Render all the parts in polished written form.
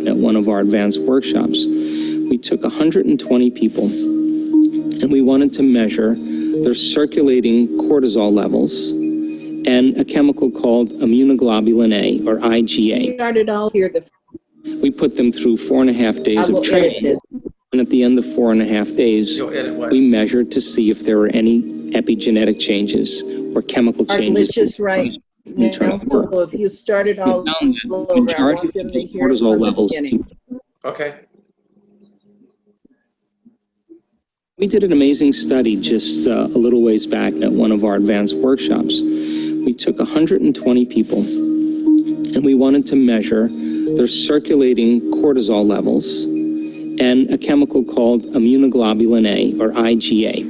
at one of our advanced workshops. We took 120 people and we wanted to measure their circulating cortisol levels and a chemical called immunoglobulin A, or IgA. Started all here. We put them through 4.5 days of training, and at the end of 4.5 days, we measured to see if there were any epigenetic changes or chemical changes. Just right. Now, so if you started all over, I want them to hear it from the beginning. Okay. We did an amazing study just a little ways back at one of our advanced workshops. We took 120 people and we wanted to measure their circulating cortisol levels and a chemical called immunoglobulin A, or IgA.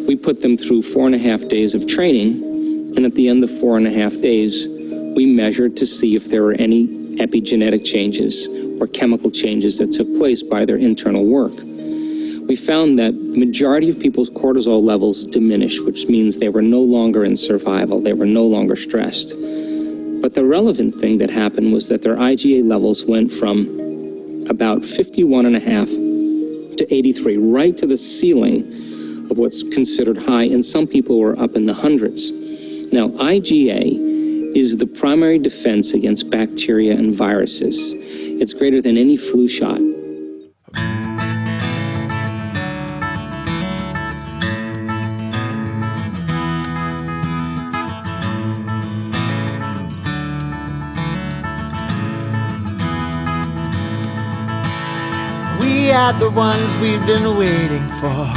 We put them through 4.5 days of training, and at the end of 4.5 days, we measured to see if there were any epigenetic changes or chemical changes that took place by their internal work. We found that the majority of people's cortisol levels diminished, which means they were no longer in survival, they were no longer stressed. But the relevant thing that happened was that their IgA levels went from about 51.5 to 83, right to the ceiling of what's considered high, and some people were up in the hundreds. Now, IgA is the primary defense against bacteria and viruses. It's greater than any flu shot. We are the ones we've been waiting for.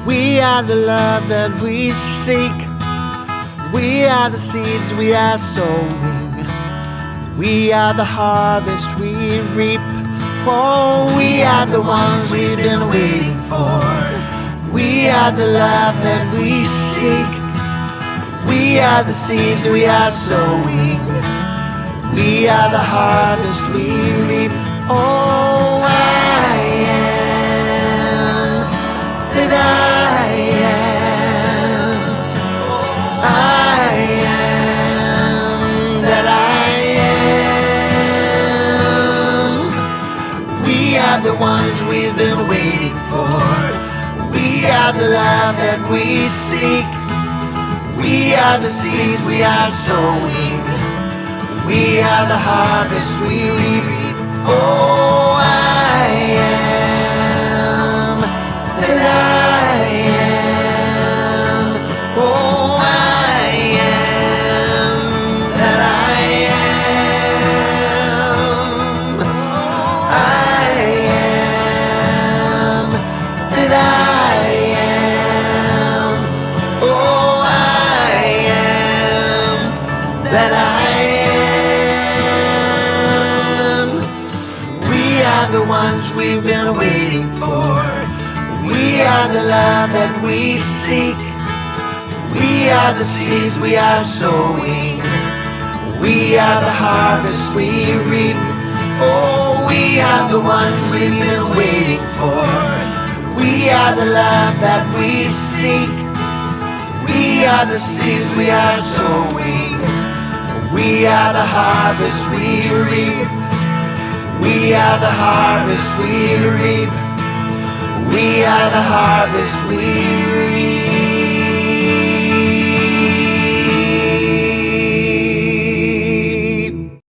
We are the love that we seek. We are the seeds we are sowing. We are the harvest we reap. Oh, we are the ones we've been waiting for. We are the love that we seek. We are the seeds we are sowing. We are the harvest we reap. Oh, I am that I am. I am that I am. We are the ones we've been waiting for. We are the love that we seek. We are the seeds we are sowing. We are the harvest we reap. Oh, I am that I am. Oh, I am that I am. I am that I am. Oh, I am that I am. The ones we've been waiting for. We are the love that we seek. We are the seeds we are sowing. We are the harvest we reap. Oh, we are the ones we've been waiting for. We are the love that we seek. We are the seeds we are sowing. We are the harvest we reap. We are the harvest we reap. We are the harvest we reap.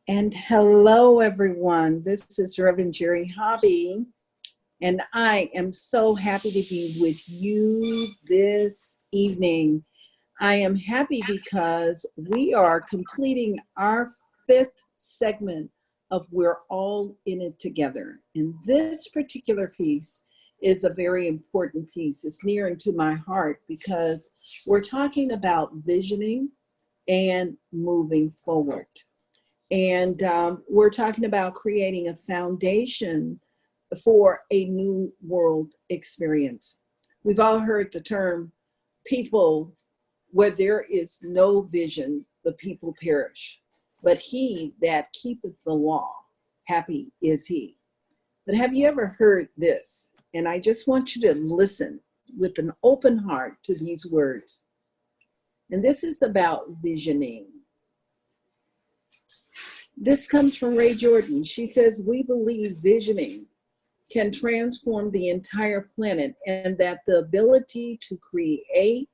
And hello, everyone. This is Reverend Jerry Hobby, and I am so happy to be with you this evening. I am happy because we are completing our 5th segment of We're All in It Together. And this particular piece is a very important piece. It's near and to my heart because we're talking about visioning and moving forward. And we're talking about creating a foundation for a new world experience. We've all heard the term, people, where there is no vision, the people perish. But he that keepeth the law, happy is he. But have you ever heard this? And I just want you to listen with an open heart to these words. And this is about visioning. This comes from Ray Jordon. She says, we believe visioning can transform the entire planet, and that the ability to create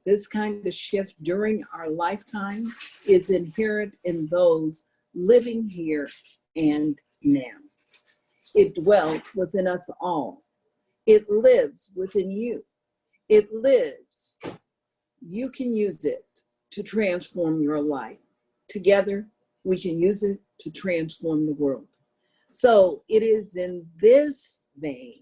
this kind of shift during our lifetime is inherent in those living here and now. It dwells within us all. It lives within you. It lives. You can use it to transform your life. Together, we can use it to transform the world. So it is in this vein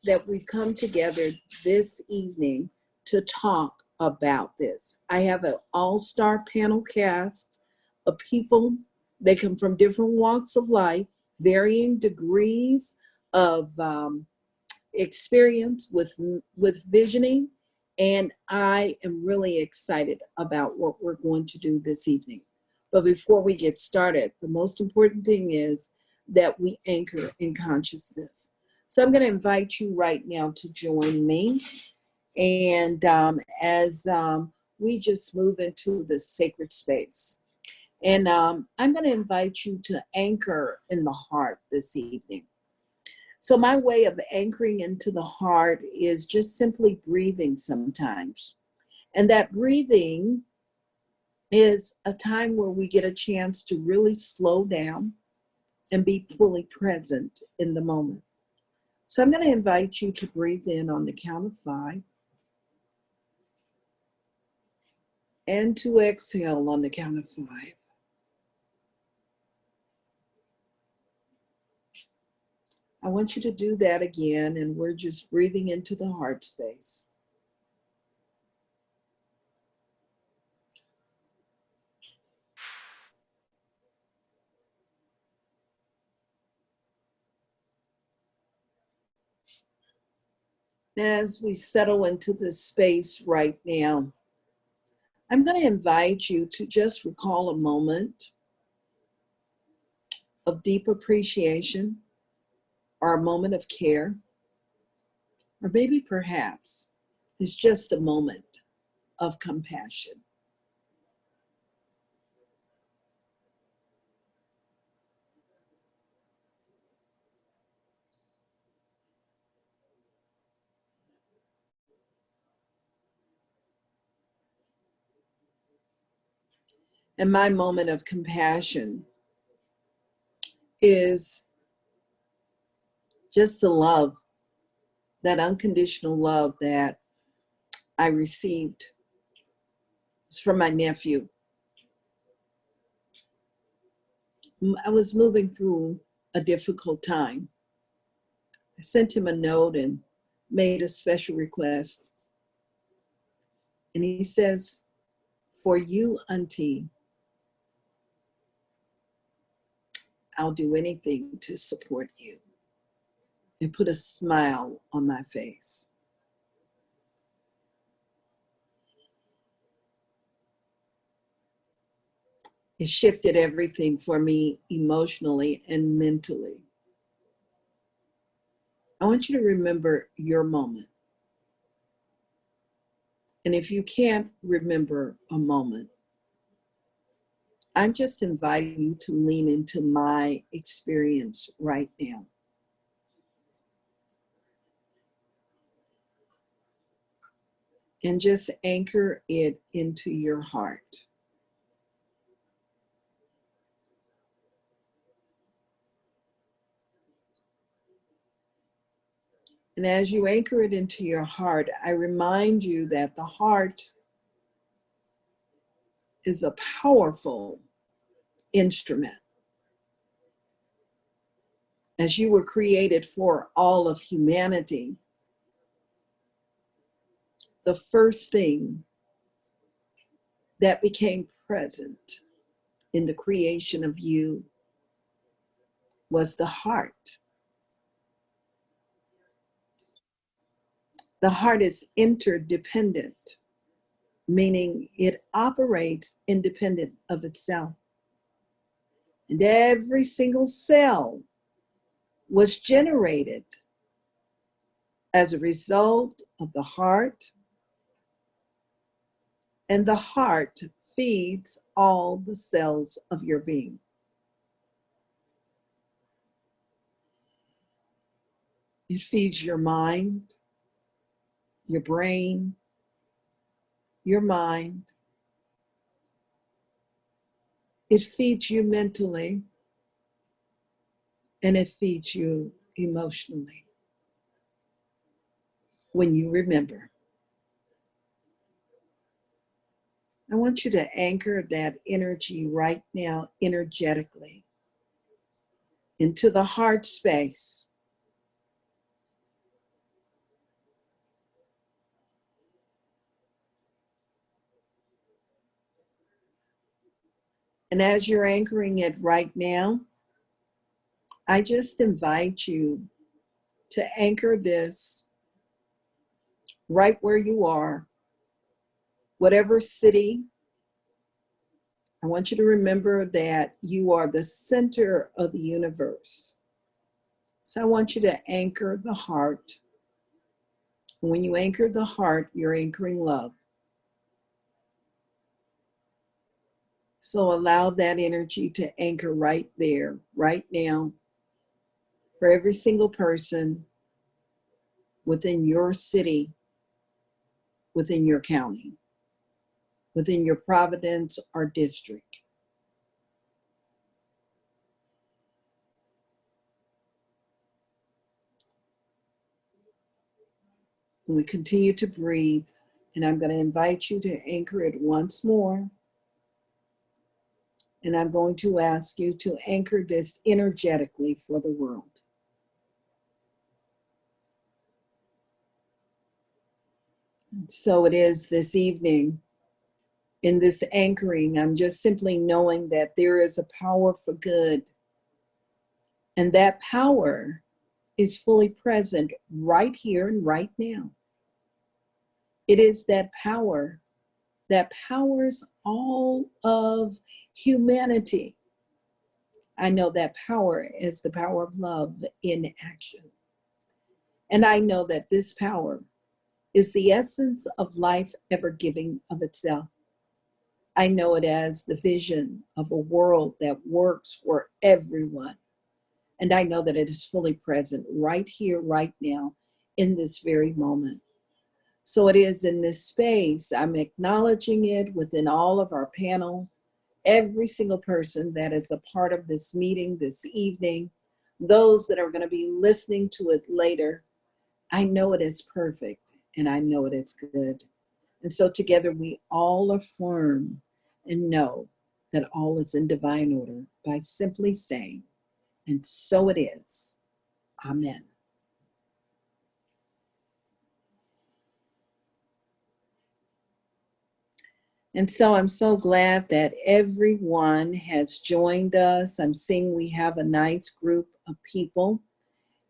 that we've come together this evening to talk about this. I have an all-star panel cast of people. They come from different walks of life, varying degrees of experience with visioning, and I am really excited about what we're going to do this evening. But before we get started, the most important thing is that we anchor in consciousness. So I'm going to invite you right now to join me, and as we just move into the sacred space. And I'm going to invite you to anchor in the heart this evening. So my way of anchoring into the heart is just simply breathing sometimes. And that breathing is a time where we get a chance to really slow down and be fully present in the moment. So I'm going to invite you to breathe in on the count of 5 and to exhale on the count of 5. I want you to do that again, and we're just breathing into the heart space. As we settle into this space right now, I'm going to invite you to just recall a moment of deep appreciation, or a moment of care, or maybe perhaps it's just a moment of compassion. And my moment of compassion is just the love, that unconditional love that I received. It's from my nephew. I was moving through a difficult time. I sent him a note and made a special request. And he says, for you, Auntie, I'll do anything to support you. And put a smile on my face. It shifted everything for me emotionally and mentally. I want you to remember your moment. And if you can't remember a moment, I'm just inviting you to lean into my experience right now. And just anchor it into your heart. And as you anchor it into your heart, I remind you that the heart is a powerful instrument. As you were created for all of humanity, the first thing that became present in the creation of you was the heart. The heart is interdependent, meaning it operates independent of itself. And every single cell was generated as a result of the heart, and the heart feeds all the cells of your being. It feeds your mind, your brain, your mind. It feeds you mentally, and it feeds you emotionally when you remember. I want you to anchor that energy right now, energetically, into the heart space. And as you're anchoring it right now, I just invite you to anchor this right where you are, whatever city. I want you to remember that you are the center of the universe. So I want you to anchor the heart. When you anchor the heart, you're anchoring love. So allow that energy to anchor right there, right now, for every single person within your city, within your county, within your province or district. And we continue to breathe, and I'm going to invite you to anchor it once more. And I'm going to ask you to anchor this energetically for the world. And so it is this evening. In this anchoring, I'm just simply knowing that there is a power for good. And that power is fully present right here and right now. It is that power that powers all of humanity. I know that power is the power of love in action. And I know that this power is the essence of life ever giving of itself. I know it as the vision of a world that works for everyone. And I know that it is fully present right here, right now, in this very moment. So it is in this space, I'm acknowledging it within all of our panel, every single person that is a part of this meeting this evening, those that are going to be listening to it later. I know it is perfect, and I know it is good. And so together we all affirm and know that all is in divine order by simply saying, and so it is. Amen. And so I'm so glad that everyone has joined us. I'm seeing we have a nice group of people.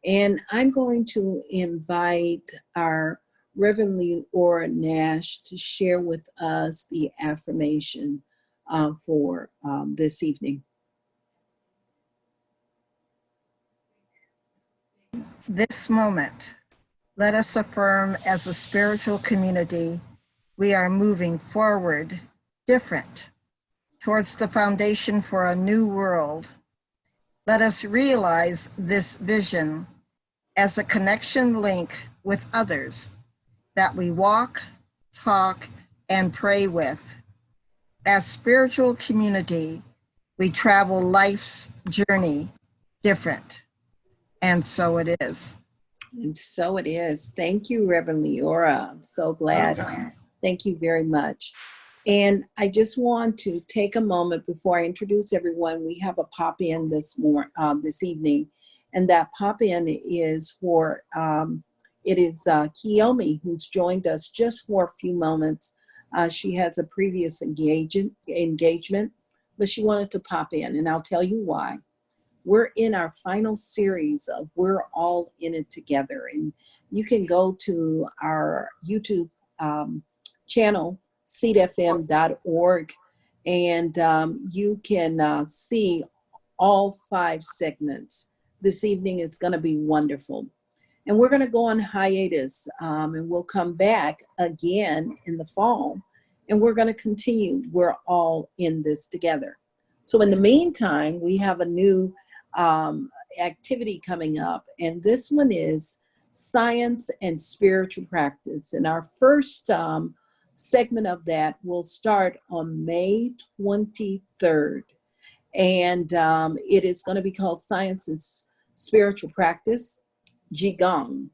And I'm going to invite our Reverend Leora Nash to share with us the affirmation for this evening. This moment, let us affirm as a spiritual community, we are moving forward, different, towards the foundation for a new world. Let us realize this vision as a connection link with others that we walk, talk, and pray with. As spiritual community, we travel life's journey different. And so it is. And so it is. Thank you, Reverend Leora. I'm so glad. Thank you very much. And I just want to take a moment before I introduce everyone. We have a pop-in this evening, and that pop-in is for, it is Kiyomi, who's joined us just for a few moments. She has a previous engagement, but she wanted to pop in, and I'll tell you why. We're in our final series of We're All in It Together. And you can go to our YouTube channel, seedfm.org, and you can see all 5 segments. This evening it's going to be wonderful. And we're going to go on hiatus, and we'll come back again in the fall. and we're going to continue. We're all in this together. So in the meantime, we have a new activity coming up, and this one is science and spiritual practice. And our first segment of that will start on May 23rd. And it is going to be called Science and Spiritual Practice, Qigong.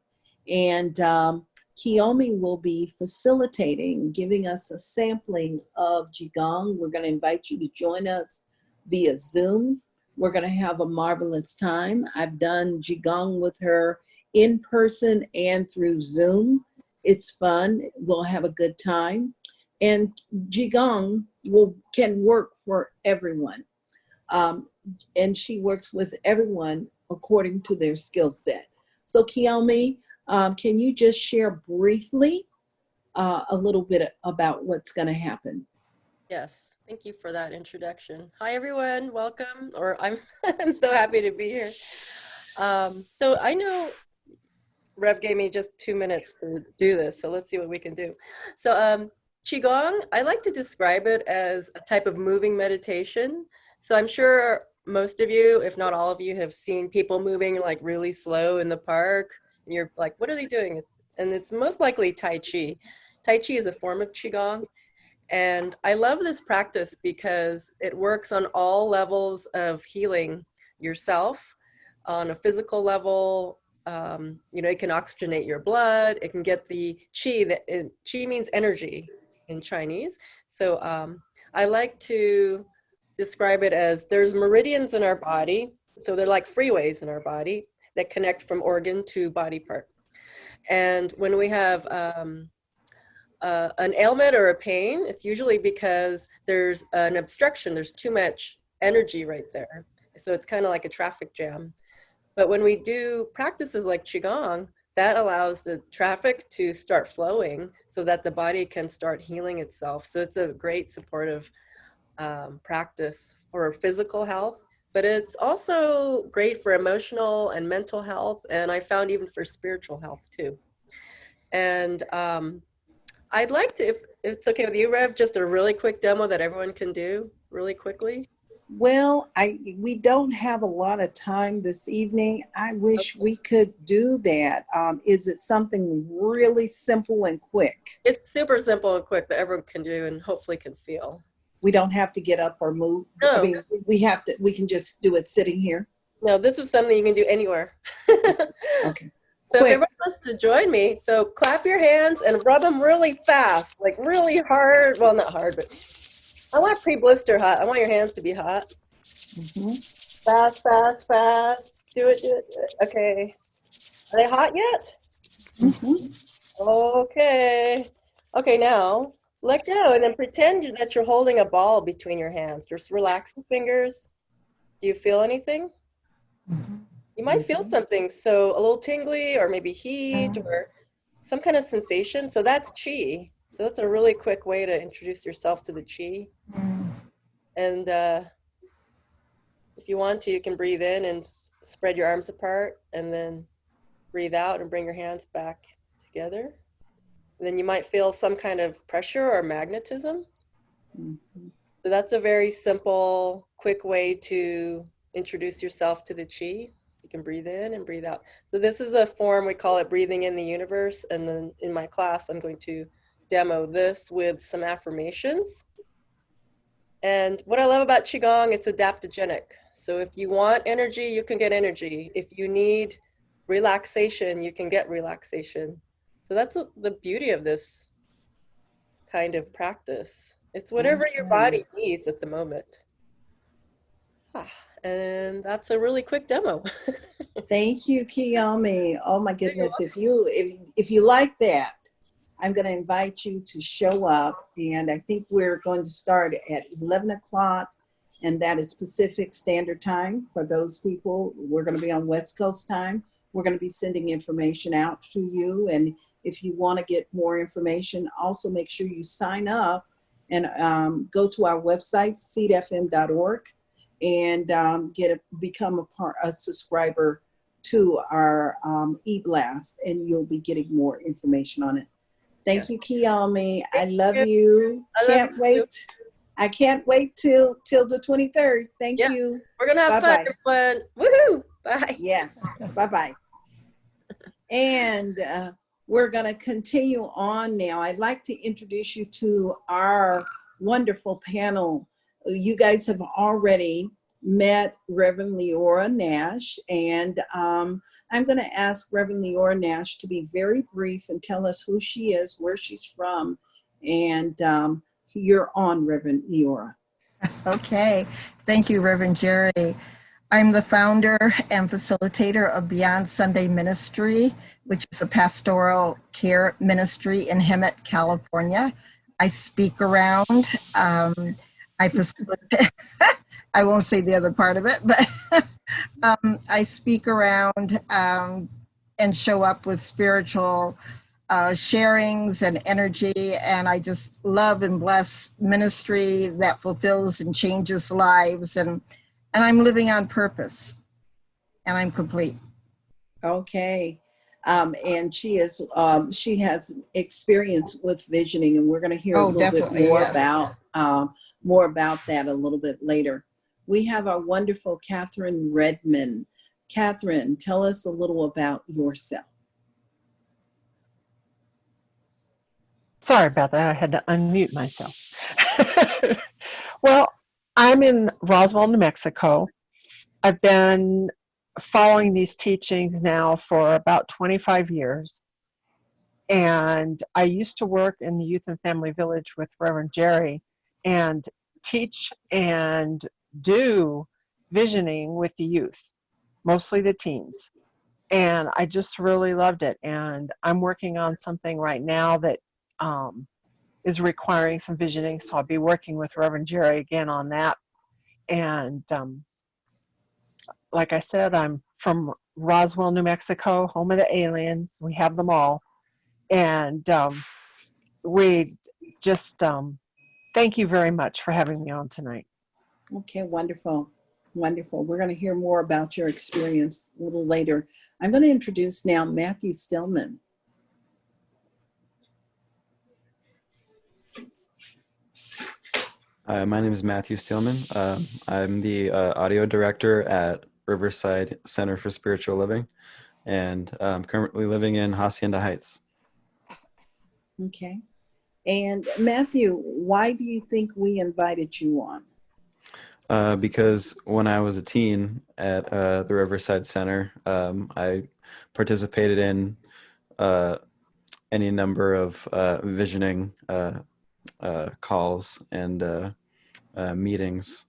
And Kiyomi will be facilitating, giving us a sampling of Qigong. We're going to invite you to join us via Zoom. We're going to have a marvelous time. I've done Qigong with her in person and through Zoom. It's fun. We'll have a good time. And Qigong can work for everyone. And she works with everyone according to their skill set. So Kiyomi, can you just share briefly a little bit about what's going to happen? Yes, thank you for that introduction. Hi everyone, welcome. Or I'm so happy to be here. So I know Rev gave me just 2 minutes to do this, so let's see what we can do. So Qigong, I like to describe it as a type of moving meditation. So I'm sure most of you, if not all of you, have seen people moving like really slow in the park. And you're like, what are they doing? And it's most likely Tai Chi. Tai Chi is a form of Qigong. And I love this practice because it works on all levels of healing yourself. On a physical level, it can oxygenate your blood. It can get the qi. Qi means energy in Chinese. So I like to describe it as there's meridians in our body. So they're like freeways in our body that connect from organ to body part. And when we have an ailment or a pain, it's usually because there's an obstruction. There's too much energy right there. So it's kind of like a traffic jam. But when we do practices like Qigong, that allows the traffic to start flowing so that the body can start healing itself. So it's a great supportive practice for physical health, but it's also great for emotional and mental health. And I found even for spiritual health too. And I'd like to, if it's okay with you, Rev, just a really quick demo that everyone can do really quickly. Well, we don't have a lot of time this evening. I wish we could do that. Is it something really simple and quick? It's super simple and quick that everyone can do and hopefully can feel. We don't have to get up or move. No. I mean, we can just do it sitting here. No, this is something you can do anywhere. Okay. So Quick. if everyone wants to join me, so clap your hands and rub them really fast, like really hard. Well, not hard, but I want pre-blister hot. I want your hands to be hot. Mm-hmm. Fast, fast, fast. Do it, do it, do it. Okay. Are they hot yet? Mm-hmm. Okay. Okay, now let go and then pretend that you're holding a ball between your hands. Just relax your fingers. Do you feel anything? Mm-hmm. You might feel something, so a little tingly or maybe heat or some kind of sensation. So that's qi. So that's a really quick way to introduce yourself to the qi. And if you want to, you can breathe in and spread your arms apart and then breathe out and bring your hands back together. And then you might feel some kind of pressure or magnetism. Mm-hmm. So that's a very simple, quick way to introduce yourself to the qi. You can breathe in and breathe out. So this is a form, we call it breathing in the universe. And then in my class, I'm going to demo this with some affirmations. And what I love about Qigong, it's adaptogenic. So if you want energy, you can get energy. If you need relaxation, you can get relaxation. So that's the beauty of this kind of practice. It's whatever your body needs at the moment. And that's a really quick demo. Thank you, Kiyomi. Oh my goodness, if you like that, I'm going to invite you to show up, and I think we're going to start at 11 o'clock, and that is Pacific Standard Time for those people. We're going to be on West Coast time. We're going to be sending information out to you, and if you want to get more information, also make sure you sign up and go to our website, seedfm.org, and become a subscriber to our e-blast, and you'll be getting more information on it. Thank you, Kiyomi. I love you. I love Can't you too. wait. I can't wait till the 23rd. Thank Yeah. you. We're gonna have fun, Bye-bye. everyone. Woohoo! Bye. Yes. Bye-bye. And we're going to continue on now. I'd like to introduce you to our wonderful panel. You guys have already met Reverend Leora Nash, and I'm going to ask Reverend Leora Nash to be very brief and tell us who she is, where she's from, and you're on, Reverend Leora. Okay. Thank you, Reverend Jerry. I'm the founder and facilitator of Beyond Sunday Ministry, which is a pastoral care ministry in Hemet, California. I speak around. I facilitate. I won't say the other part of it, but I speak around and show up with spiritual sharings and energy, and I just love and bless ministry that fulfills and changes lives, and I'm living on purpose, and I'm complete. Okay. And she has experience with visioning, and we're going to hear a little bit more about that a little bit later. We have our wonderful Catherine Redmond. Catherine, tell us a little about yourself. Sorry about that. I had to unmute myself. Well, I'm in Roswell, New Mexico. I've been following these teachings now for about 25 years. And I used to work in the Youth and Family Village with Reverend Jerry and teach and do visioning with the youth, mostly the teens. And I just really loved it. And I'm working on something right now that is requiring some visioning. So I'll be working with Reverend Jerry again on that. And like I said, I'm from Roswell, New Mexico, home of the aliens. We have them all. And we just thank you very much for having me on tonight. Okay, wonderful. Wonderful. We're going to hear more about your experience a little later. I'm going to introduce now Matthew Steelman. My name is Matthew Steelman. I'm the audio director at Riverside Center for Spiritual Living, and I'm currently living in Hacienda Heights. Okay. And Matthew, why do you think we invited you on? Because when I was a teen at the Riverside Center, I participated in any number of visioning calls and meetings.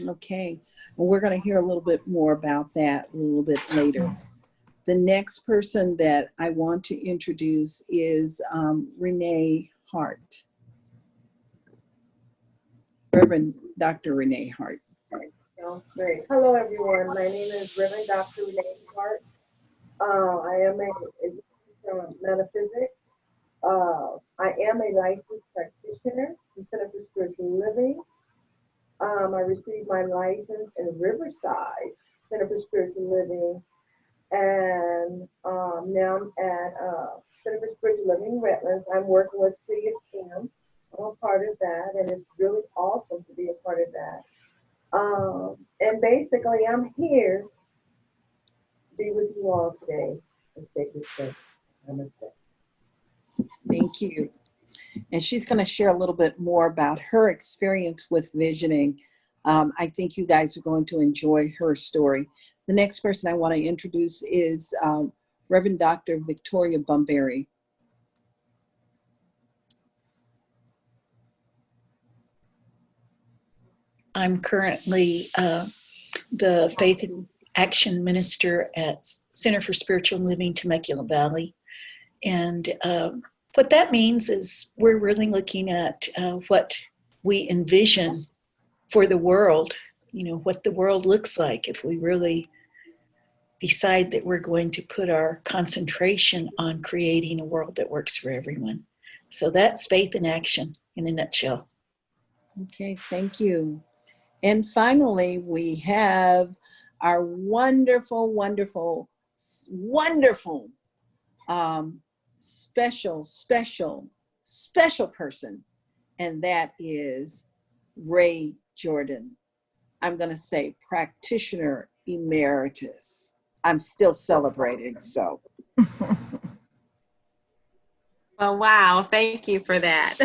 Okay. Well, we're going to hear a little bit more about that a little bit later. The next person that I want to introduce is Renee Hart. Reverend Dr. Renee Hart. Great. Hello, everyone. My name is Reverend Dr. Renee Hart. I am a metaphysics. I am a licensed practitioner in Center for Spiritual Living. I received my license in Riverside Center for Spiritual Living, and now I'm at Center for Spiritual Living Redlands. I'm working with City of Kim. I'm a part of that, and it's really awesome to be a part of that. And basically, I'm here to be with you all today and stay with you. Namaste. Thank you. And she's going to share a little bit more about her experience with visioning. I think you guys are going to enjoy her story. The next person I want to introduce is Reverend Dr. Victoria Bomberry. I'm currently the Faith and Action Minister at Center for Spiritual Living, Temecula Valley. And what that means is we're really looking at what we envision for the world, you know, what the world looks like if we really decide that we're going to put our concentration on creating a world that works for everyone. So that's faith in action in a nutshell. Okay, thank you. And finally, we have our wonderful, wonderful, wonderful special, special, special person, and that is Ray Jordon. I'm going to say practitioner emeritus. I'm still celebrating, so. Well, wow, thank you for that.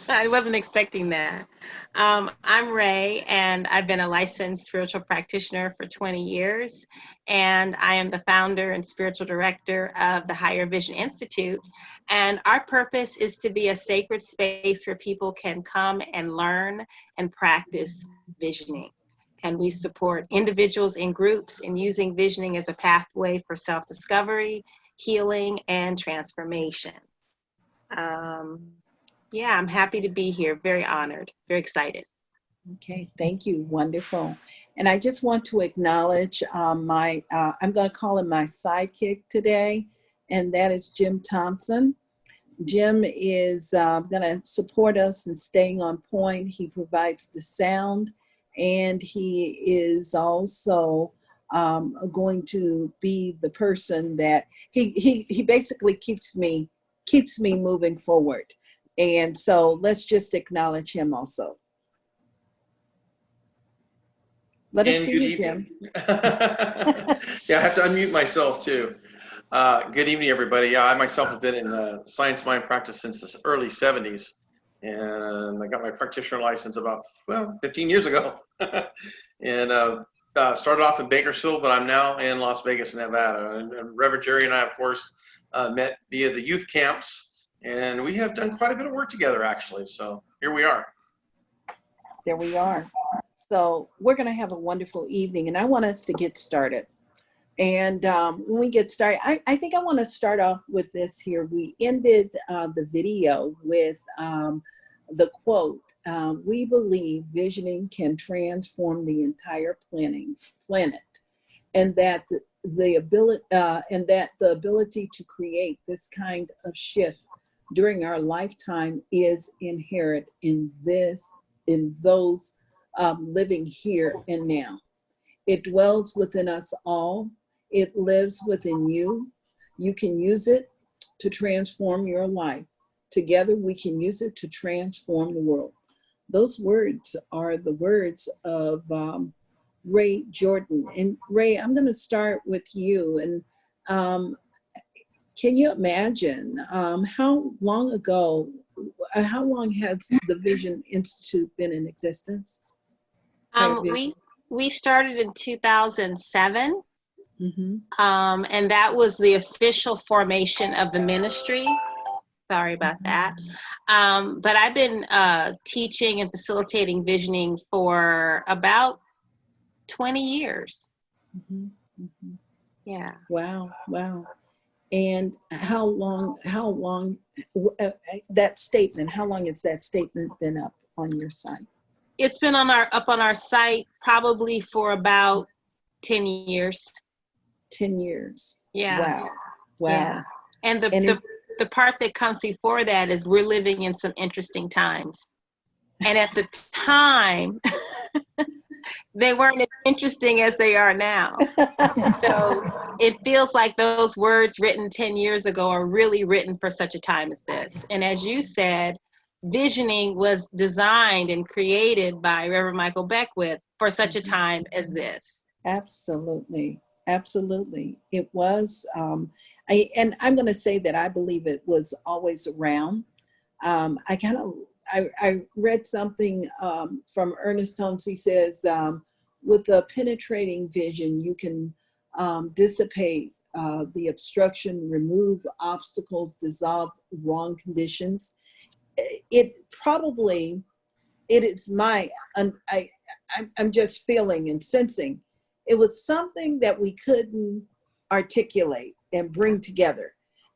I wasn't expecting that. I'm Ray, and I've been a licensed spiritual practitioner for 20 years, and I am the founder and spiritual director of the Higher Vision Institute. And our purpose is to be a sacred space where people can come and learn and practice visioning. And we support individuals and groups in using visioning as a pathway for self-discovery, healing, and transformation. Yeah, I'm happy to be here. Very honored, very excited. Okay, thank you. Wonderful. And I just want to acknowledge I'm going to call him my sidekick today, and that is Jim Thompson. Jim is going to support us in staying on point. He provides the sound, and he is also going to be the person that he basically keeps me moving forward. And so let's just acknowledge him also. Let us see you, Jim. Yeah, I have to unmute myself too. Good evening, everybody. Yeah, I myself have been in science mind practice since the early 70s. And I got my practitioner license about, 15 years ago. And started off in Bakersfield, but I'm now in Las Vegas, Nevada. And Reverend Jerry and I, of course, met via the youth camps. And we have done quite a bit of work together, actually. So here we are. There we are. So we're going to have a wonderful evening, and I want us to get started. And when we get started, I think I want to start off with this here. We ended the video with the quote, "We believe visioning can transform the entire planet, and that the ability to create this kind of shift during our lifetime is inherent in those living here and now. It dwells within us all. It lives within you. You can use it to transform your life. Together, we can use it to transform the world." Those words are the words of Ray Jordon. And Ray, I'm going to start with you. And can you imagine how long has the Vision Institute been in existence? We started in 2007. Mm-hmm. And that was the official formation of the ministry. Sorry about that. But I've been teaching and facilitating visioning for about 20 years. Mm-hmm. Mm-hmm. Yeah. Wow. And how long that statement, how long has that statement been up on your site? It's been up on our site probably for about 10 years. 10 years. Yeah. Wow. Yeah. And the part that comes before that is we're living in some interesting times. And at the time, they weren't as interesting as they are now. So it feels like those words written 10 years ago are really written for such a time as this. And as you said, visioning was designed and created by Reverend Michael Beckwith for such a time as this. Absolutely. It was, and I'm going to say that I believe it was always around. I read something from Ernest Holmes. He says, with a penetrating vision, you can dissipate the obstruction, remove obstacles, dissolve wrong conditions. It is I'm just feeling and sensing. It was something that we couldn't articulate and bring together.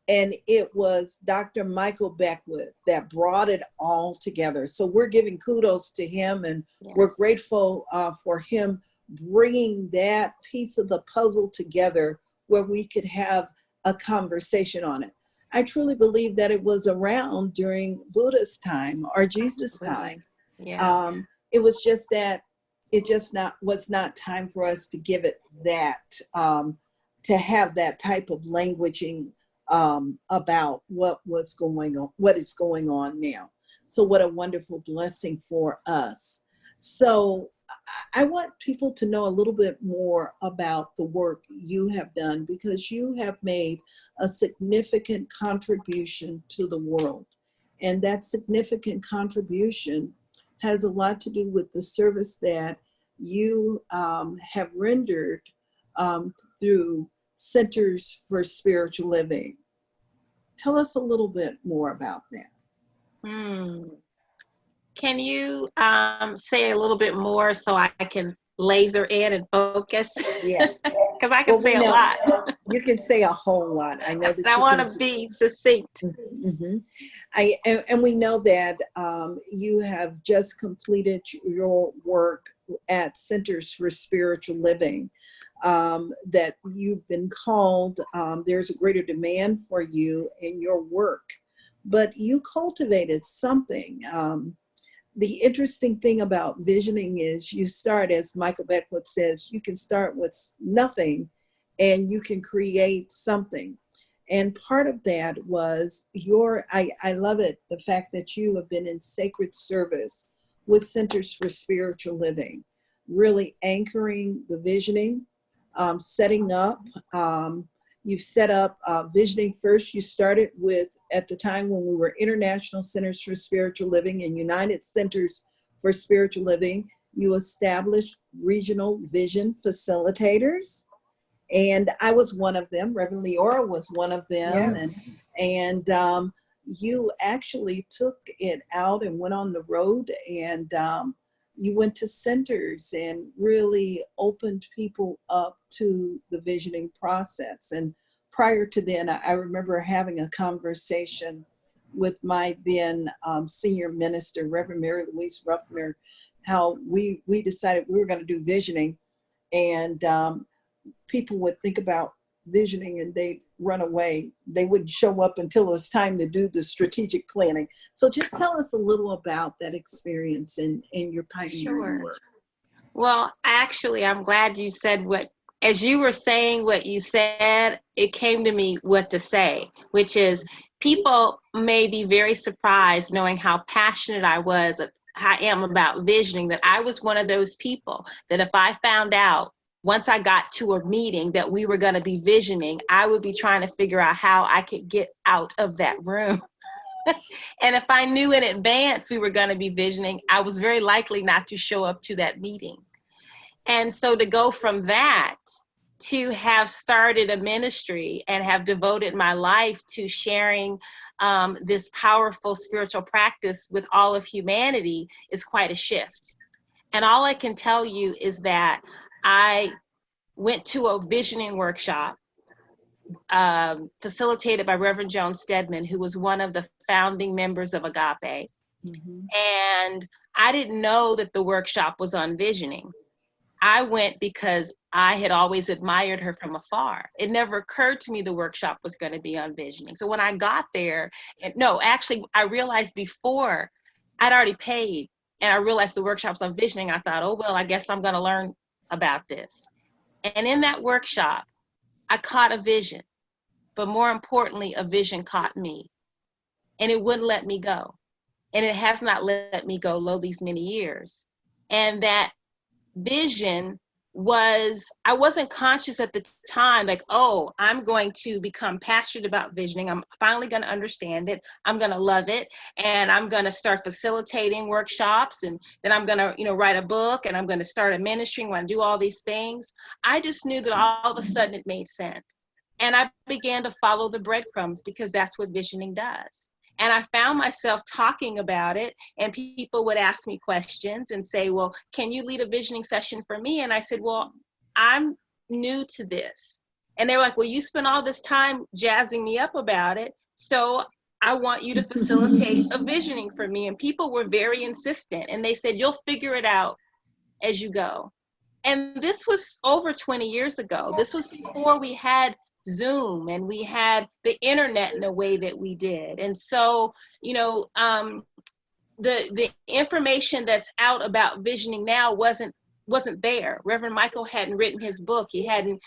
And it was Dr. Michael Beckwith that brought it all together. So we're giving kudos to him, and we're grateful for him bringing that piece of the puzzle together where we could have a conversation on it. I truly believe that it was around during Buddha's time or Jesus' time. Yeah. It was just that it was not time for us to give it that, to have that type of languaging about what is going on now. So what a wonderful blessing for us. So I want people to know a little bit more about the work you have done, because you have made a significant contribution to the world. And that significant contribution has a lot to do with the service that you have rendered through Centers for Spiritual Living. Tell us a little bit more about that. Can you say a little bit more so I can laser in and focus? Yes. Because I can say a lot. You can say a whole lot. I know that I want to be succinct. Mm-hmm. And we know that you have just completed your work at Centers for Spiritual Living, that you've been called, there's a greater demand for you in your work, but you cultivated something. The interesting thing about visioning is you start, as Michael Beckwith says, you can start with nothing and you can create something. And part of that was I love it, the fact that you have been in sacred service with Centers for Spiritual Living, really anchoring the visioning, setting up. You've set up visioning first. You started with, at the time when we were International Centers for Spiritual Living and United Centers for Spiritual Living, you established regional vision facilitators. And I was one of them. Reverend Leora was one of them. Yes. And you actually took it out and went on the road, and you went to centers and really opened people up to the visioning process. And prior to then, I remember having a conversation with my then senior minister, Reverend Mary Louise Ruffner, how we decided we were going to do visioning, and people would think about visioning and they'd run away. They wouldn't show up until it was time to do the strategic planning. So just tell us a little about that experience in your pioneering work. Well, actually, I'm glad you said as you were saying what you said, it came to me what to say, which is people may be very surprised knowing how passionate I am about visioning, that I was one of those people that if I found out once I got to a meeting that we were going to be visioning, I would be trying to figure out how I could get out of that room. And if I knew in advance we were going to be visioning, I was very likely not to show up to that meeting. And so to go from that to have started a ministry and have devoted my life to sharing this powerful spiritual practice with all of humanity is quite a shift. And all I can tell you is that I went to a visioning workshop facilitated by Reverend Joan Steadman, who was one of the founding members of Agape. Mm-hmm. And I didn't know that the workshop was on visioning. I went because I had always admired her from afar. It never occurred to me the workshop was going to be on visioning. So when I got there, I realized before I'd already paid, and I realized the workshop's on visioning. I thought, oh, well, I guess I'm going to learn about this. And in that workshop, I caught a vision, but more importantly, a vision caught me, and it wouldn't let me go. And it has not let me go these many years. And that vision I wasn't conscious at the time, like, oh, I'm going to become passionate about visioning. I'm finally going to understand it. I'm going to love it. And I'm going to start facilitating workshops. And then I'm going to, write a book, and I'm going to start a ministry. I'm going to do all these things. I just knew that all of a sudden it made sense. And I began to follow the breadcrumbs, because that's what visioning does. And I found myself talking about it, and people would ask me questions and say, well, can you lead a visioning session for me? And I said, well, I'm new to this. And they were like, well, you spent all this time jazzing me up about it, so I want you to facilitate a visioning for me. And people were very insistent, and they said, you'll figure it out as you go. And this was over 20 years ago. This was before we had Zoom and we had the internet in the way that we did. And so, the information that's out about visioning now wasn't there. Reverend Michael hadn't written his book. He hadn't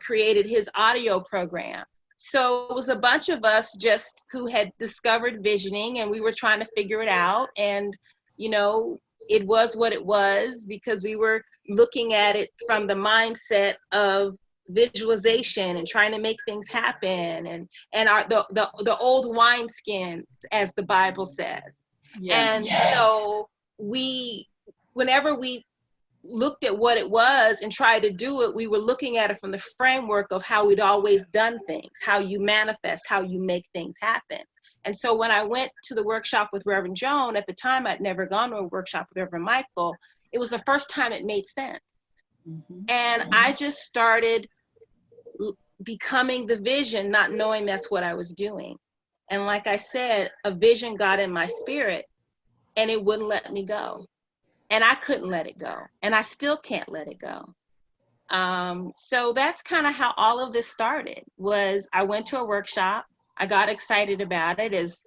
created his audio program. so it was a bunch of us just who had discovered visioning, and we were trying to figure it out. And, you know, it was what it was because we were looking at it from the mindset of visualization and trying to make things happen, and the old wineskin, as the Bible says. And so whenever we looked at what it was and tried to do it, we were looking at it from the framework of how we'd always done things, how you manifest, how you make things happen. And so when I went to the workshop with Reverend Joan, at the time I'd never gone to a workshop with Reverend Michael, it was the first time it made sense. And I just started becoming the vision, not knowing that's what I was doing. And like I said, a vision got in my spirit and it wouldn't let me go. And I couldn't let it go. And I still can't let it go. So that's kind of how all of this started. Was I went to a workshop. I got excited about it. As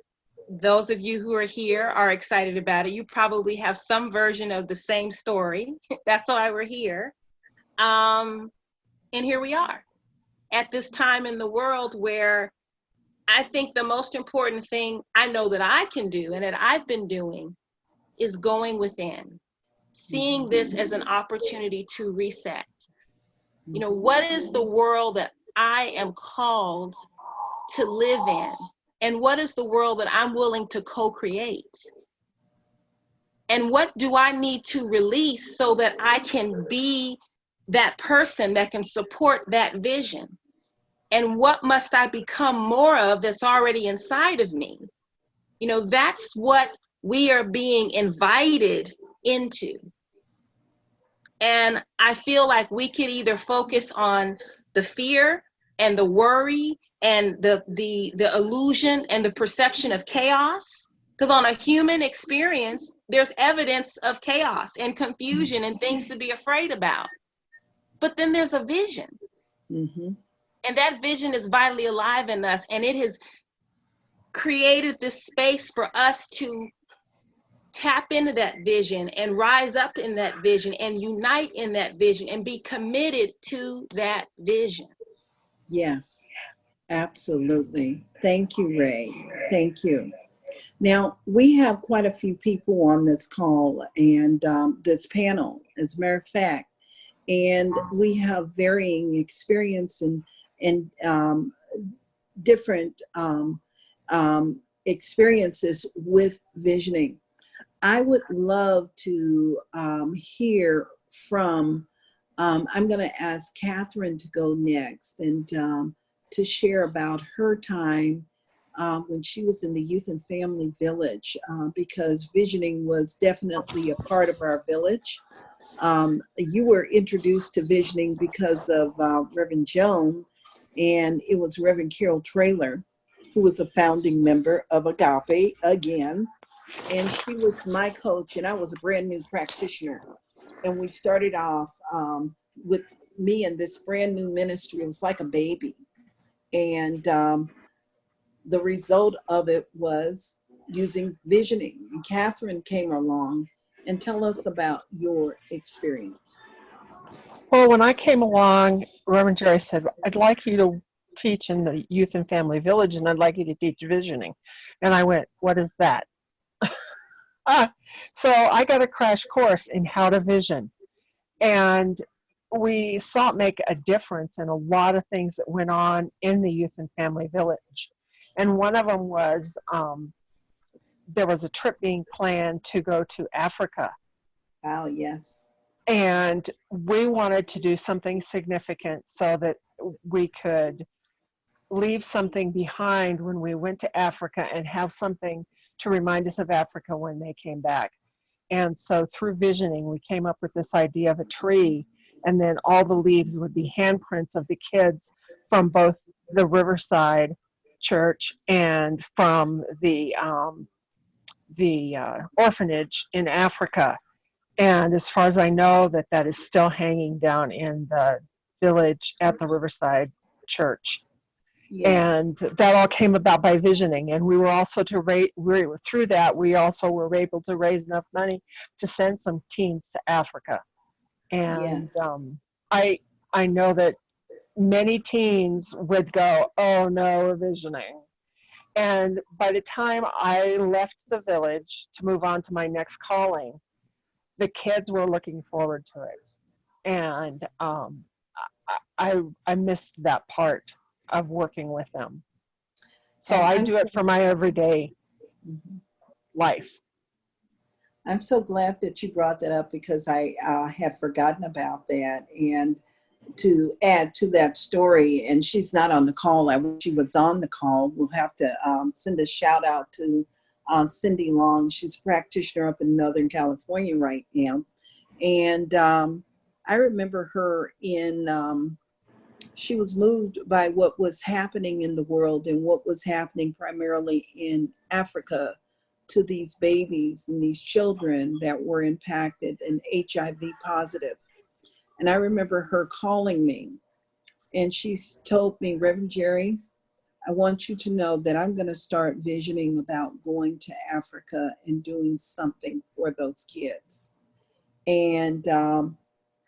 those of you who are here are excited about it, you probably have some version of the same story. That's why we're here. And here we are at this time in the world where I think the most important thing I know that I can do and that I've been doing is going within, seeing this as an opportunity to reset. You know, what is the world that I am called to live in? And what is the world that I'm willing to co-create? And what do I need to release so that I can be that person that can support that vision? And what must I become more of that's already inside of me? You know, that's what we are being invited into. And I feel like we could either focus on the fear and the worry and the illusion and the perception of chaos, because on a human experience, there's evidence of chaos and confusion and things to be afraid about. But then there's a vision. And that vision is vitally alive in us, and it has created this space for us to tap into that vision and rise up in that vision and unite in that vision and be committed to that vision. Yes, absolutely. Thank you, Ray. Thank you. Now, we have quite a few people on this call and this panel, as a matter of fact, and we have varying experience and different experiences with visioning. I would love to hear from, I'm going to ask Catherine to go next and to share about her time when she was in the Youth and Family Village, because visioning was definitely a part of our village. You were introduced to visioning because of Reverend Joan, and it was Reverend Carol Traylor, who was a founding member of Agape again. And she was my coach, and I was a brand new practitioner. And we started off with me and this brand new ministry. It was like a baby. And the result of it was using visioning. And Catherine came along, and tell us about your experience. Well, when I came along, Reverend Jerry said, I'd like you to teach in the Youth and Family Village, and I'd like you to teach visioning. And I went, what is that? So I got a crash course in how to vision. And we saw it make a difference in a lot of things that went on in the Youth and Family Village. And one of them was there was a trip being planned to go to Africa. Oh, yes. And we wanted to do something significant so that we could leave something behind when we went to Africa and have something to remind us of Africa when they came back. And so through visioning, we came up with this idea of a tree, and then all the leaves would be handprints of the kids from both the Riverside Church and from the orphanage in Africa. And as far as I know, that is still hanging down in the village at the Riverside Church. Yes. And that all came about by visioning. And we were also through that, we also were able to raise enough money to send some teens to Africa. And yes. I know that many teens would go, oh no, we're visioning. And by the time I left the village to move on to my next calling, the kids were looking forward to it. And I missed that part of working with them. So And I do it for my everyday life. I'm so glad that you brought that up because I had forgotten about that. And to add to that story, and she's not on the call. I wish she was on the call. We'll have to send a shout out to Cindy Long. She's a practitioner up in Northern California right now. And I remember her she was moved by what was happening in the world and what was happening primarily in Africa to these babies and these children that were impacted and HIV positive. And I remember her calling me and she told me, Reverend Jerry, I want you to know that I'm going to start visioning about going to Africa and doing something for those kids. And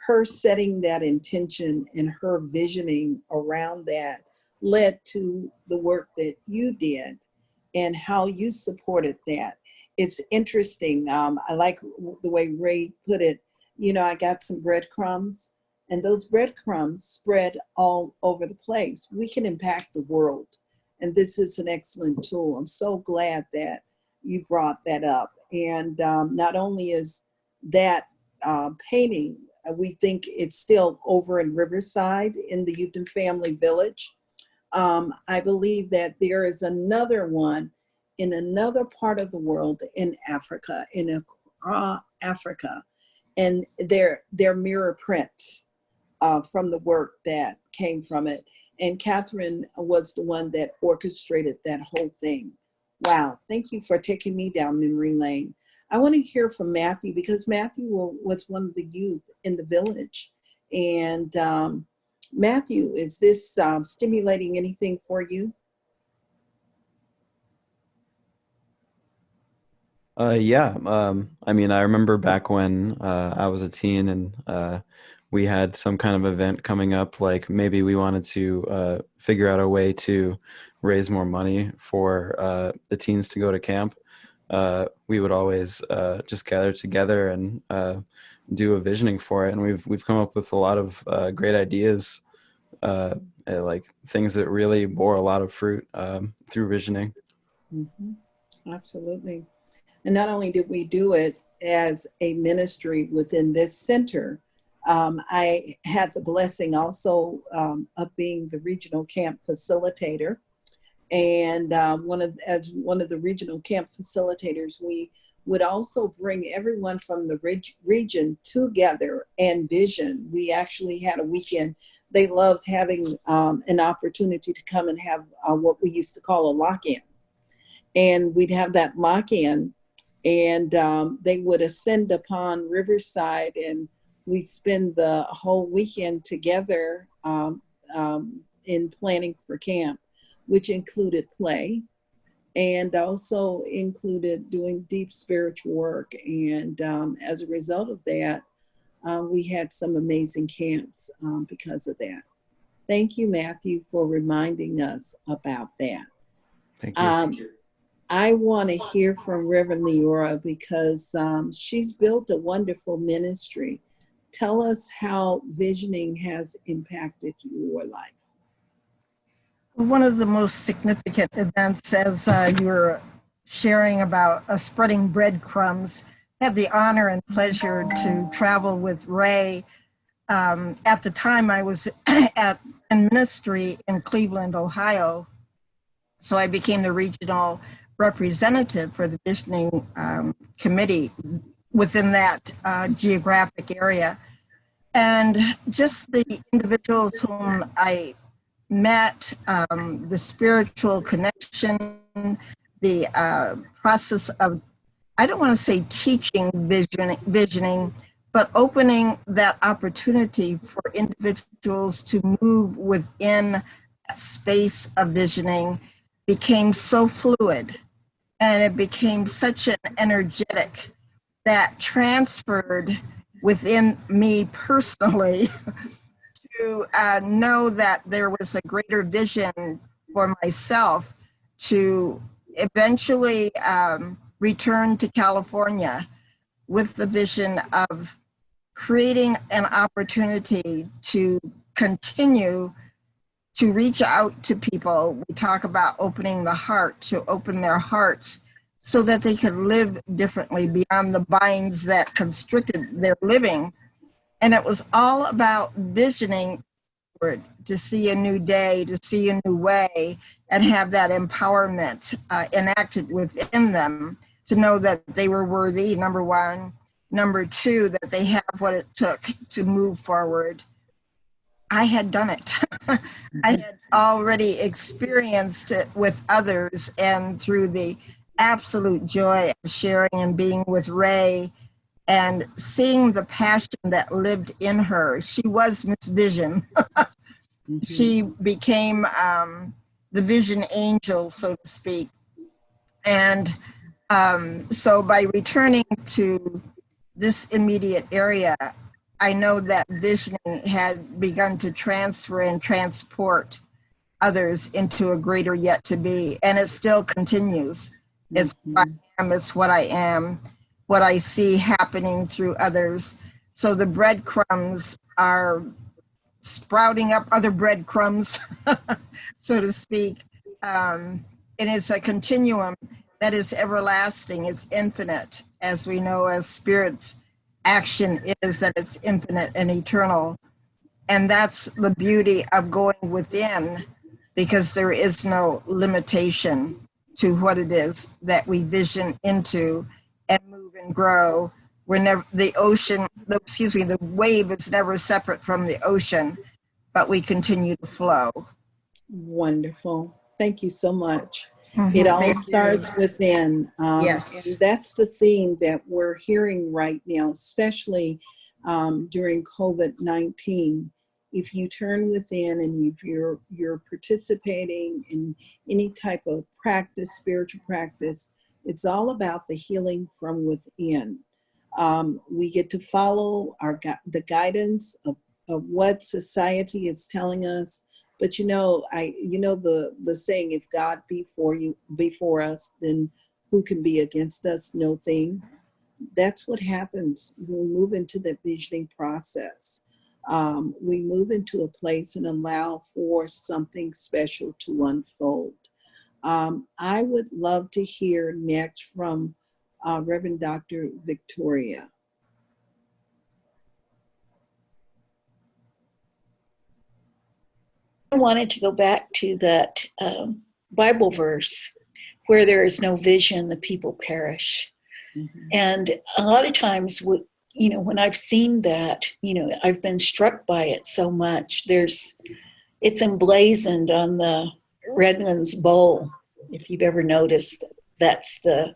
her setting that intention and her visioning around that led to the work that you did and how you supported that. It's interesting. I like the way Ray put it. You know, I got some breadcrumbs, and those breadcrumbs spread all over the place. We can impact the world, and this is an excellent tool. I'm so glad that you brought that up. And not only is that painting, we think it's still over in Riverside in the Youth and Family Village. I believe that there is another one in another part of the world in Africa, in Africa, and they're mirror prints from the work that came from it. And Catherine was the one that orchestrated that whole thing. Wow, thank you for taking me down memory lane. I want to hear from Matthew because Matthew was one of the youth in the village. And Matthew, is this stimulating anything for you? Yeah. I mean, I remember back when I was a teen and we had some kind of event coming up, like maybe we wanted to figure out a way to raise more money for the teens to go to camp. We would always just gather together and do a visioning for it. And we've come up with a lot of great ideas, like things that really bore a lot of fruit through visioning. Mm-hmm. Absolutely. And not only did we do it as a ministry within this center, I had the blessing also of being the regional camp facilitator. And as one of the regional camp facilitators, we would also bring everyone from the region together and vision. We actually had a weekend. They loved having an opportunity to come and have what we used to call a lock-in. And we'd have that lock-in, and they would ascend upon Riverside, and we spend the whole weekend together in planning for camp, which included play and also included doing deep spiritual work. And as a result of that, we had some amazing camps because of that. Thank you, Matthew, for reminding us about that. Thank you. I want to hear from Reverend Leora because she's built a wonderful ministry. Tell us how visioning has impacted your life. One of the most significant events, as you were sharing about spreading breadcrumbs, I had the honor and pleasure to travel with Ray. At the time, I was in ministry in Cleveland, Ohio, so I became the regional representative for the visioning committee within that geographic area. And just the individuals whom I met, the spiritual connection, the process of, I don't want to say teaching visioning, but opening that opportunity for individuals to move within that space of visioning became so fluid, and it became such an energetic that transferred within me personally to know that there was a greater vision for myself to eventually return to California with the vision of creating an opportunity to continue to reach out to people. We talk about opening the heart, to open their hearts so that they could live differently beyond the binds that constricted their living. And it was all about visioning forward to see a new day, to see a new way, and have that empowerment enacted within them to know that they were worthy, number one. Number two, that they have what it took to move forward. I had done it. I had already experienced it with others, and through the absolute joy of sharing and being with Ray and seeing the passion that lived in her. She was Miss Vision. She became the vision angel, so to speak. And so by returning to this immediate area, I know that visioning had begun to transfer and transport others into a greater yet to be, and it still continues. It's who I am, it's what I am, what I see happening through others. So the breadcrumbs are sprouting up other breadcrumbs, so to speak. And it's a continuum that is everlasting, it's infinite, as we know as spirits. Action is that it's infinite and eternal. And that's the beauty of going within, because there is no limitation to what it is that we vision into and move and grow. We're never, the wave is never separate from the ocean, but we continue to flow. Wonderful. Thank you so much. It all starts within. Yes. And that's the theme that we're hearing right now, especially during COVID-19. If you turn within and if you're participating in any type of practice, spiritual practice, it's all about the healing from within. We get to follow the guidance of what society is telling us. But the saying, if God be before us, then who can be against us? No thing. That's what happens when we move into the visioning process. We move into a place and allow for something special to unfold. I would love to hear next from Reverend Dr. Victoria. I wanted to go back to that Bible verse, where there is no vision, the people perish. And a lot of times, when I've seen that, I've been struck by it so much. It's emblazoned on the Redlands Bowl. If you've ever noticed, that's the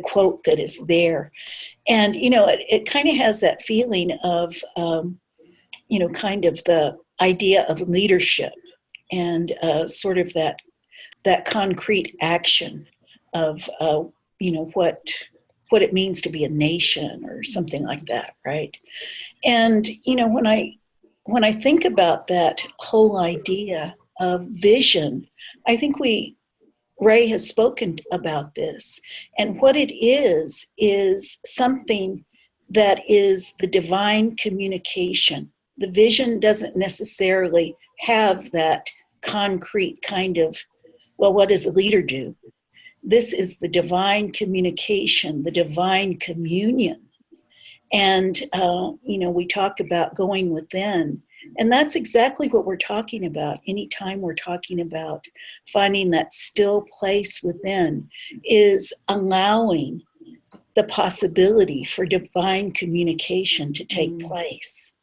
quote that is there. And, it kind of has that feeling of, kind of the idea of leadership and sort of that concrete action of, what it means to be a nation or something like that, right? And, when I think about that whole idea of vision, I think Ray has spoken about this. And what it is something that is the divine communication. The vision doesn't necessarily have that concrete kind of, well, what does a leader do? This is the divine communication, the divine communion. And, we talk about going within. And that's exactly what we're talking about. Anytime we're talking about finding that still place within, is allowing the possibility for divine communication to take place.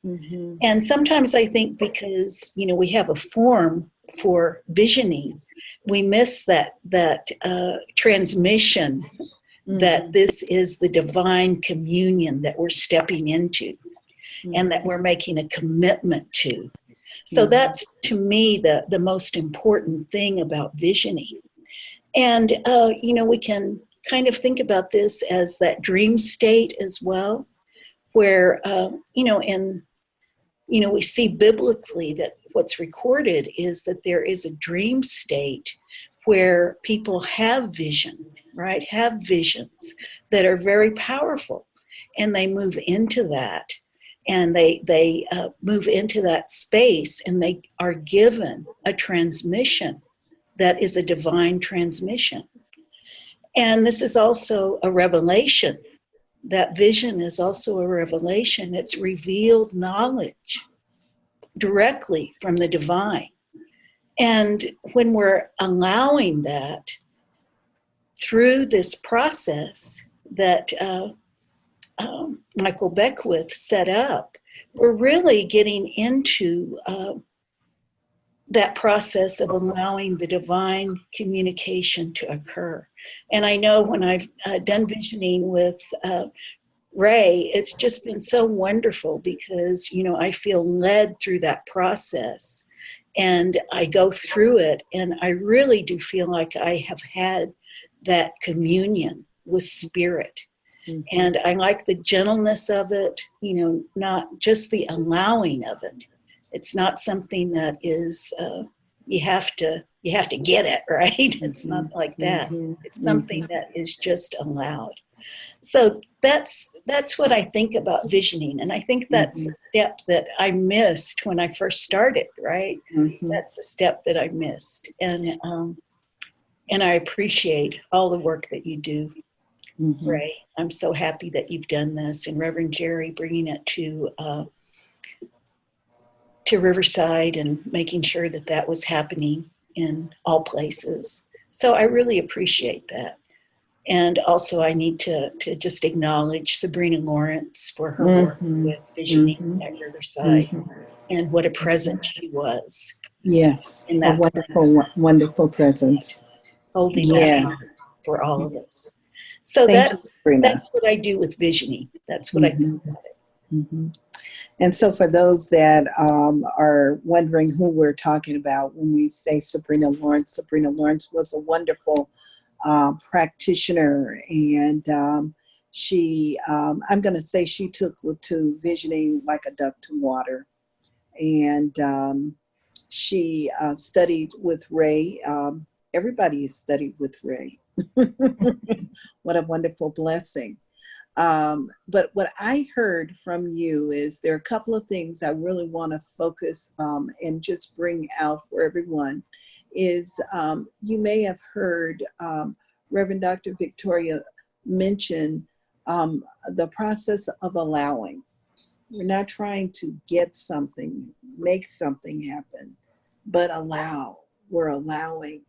And sometimes I think because, we have a form for visioning, we miss that transmission that this is the divine communion that we're stepping into and that we're making a commitment to. So that's, to me, the most important thing about visioning. And, we can kind of think about this as that dream state as well, where, and you know, we see biblically that what's recorded is that there is a dream state where people have vision, right? Have visions that are very powerful, and they move into that, and they move into that space, and they are given a transmission that is a divine transmission. And this is also a revelation. That vision is also a revelation. It's revealed knowledge directly from the divine. And when we're allowing that through this process that Michael Beckwith set up, we're really getting into that process of allowing the divine communication to occur. And I know when I've done visioning with Ray, it's just been so wonderful because, you know, I feel led through that process, and I go through it, and I really do feel like I have had that communion with spirit. Mm-hmm. And I like the gentleness of it, you know, not just the allowing of it. It's not something that is, you have to get it, right? It's not like that. It's something that is just allowed. So that's what I think about visioning. And I think that's a step that I missed when I first started, right? That's a step that I missed. And I appreciate all the work that you do, Ray. I'm so happy that you've done this, and Reverend Jerry bringing it to Riverside and making sure that that was happening in all places. So I really appreciate that. And also I need to just acknowledge Sabrina Lawrence for her work with visioning at Riverside, and what a presence she was. Yes, in a that wonderful, wonderful presence. Holding that for all of us. So Thank you, Sabrina. that's what I do with visioning. That's what I think about it. And so for those that are wondering who we're talking about when we say Sabrina Lawrence was a wonderful practitioner, and she, I'm going to say she took to visioning like a duck to water. And she studied with Ray. Everybody studied with Ray. What a wonderful blessing. But what I heard from you is there are a couple of things I really want to focus and just bring out for everyone is you may have heard Reverend Dr. Victoria mention the process of allowing. We're not trying to get something, make something happen, but allow. We're allowing.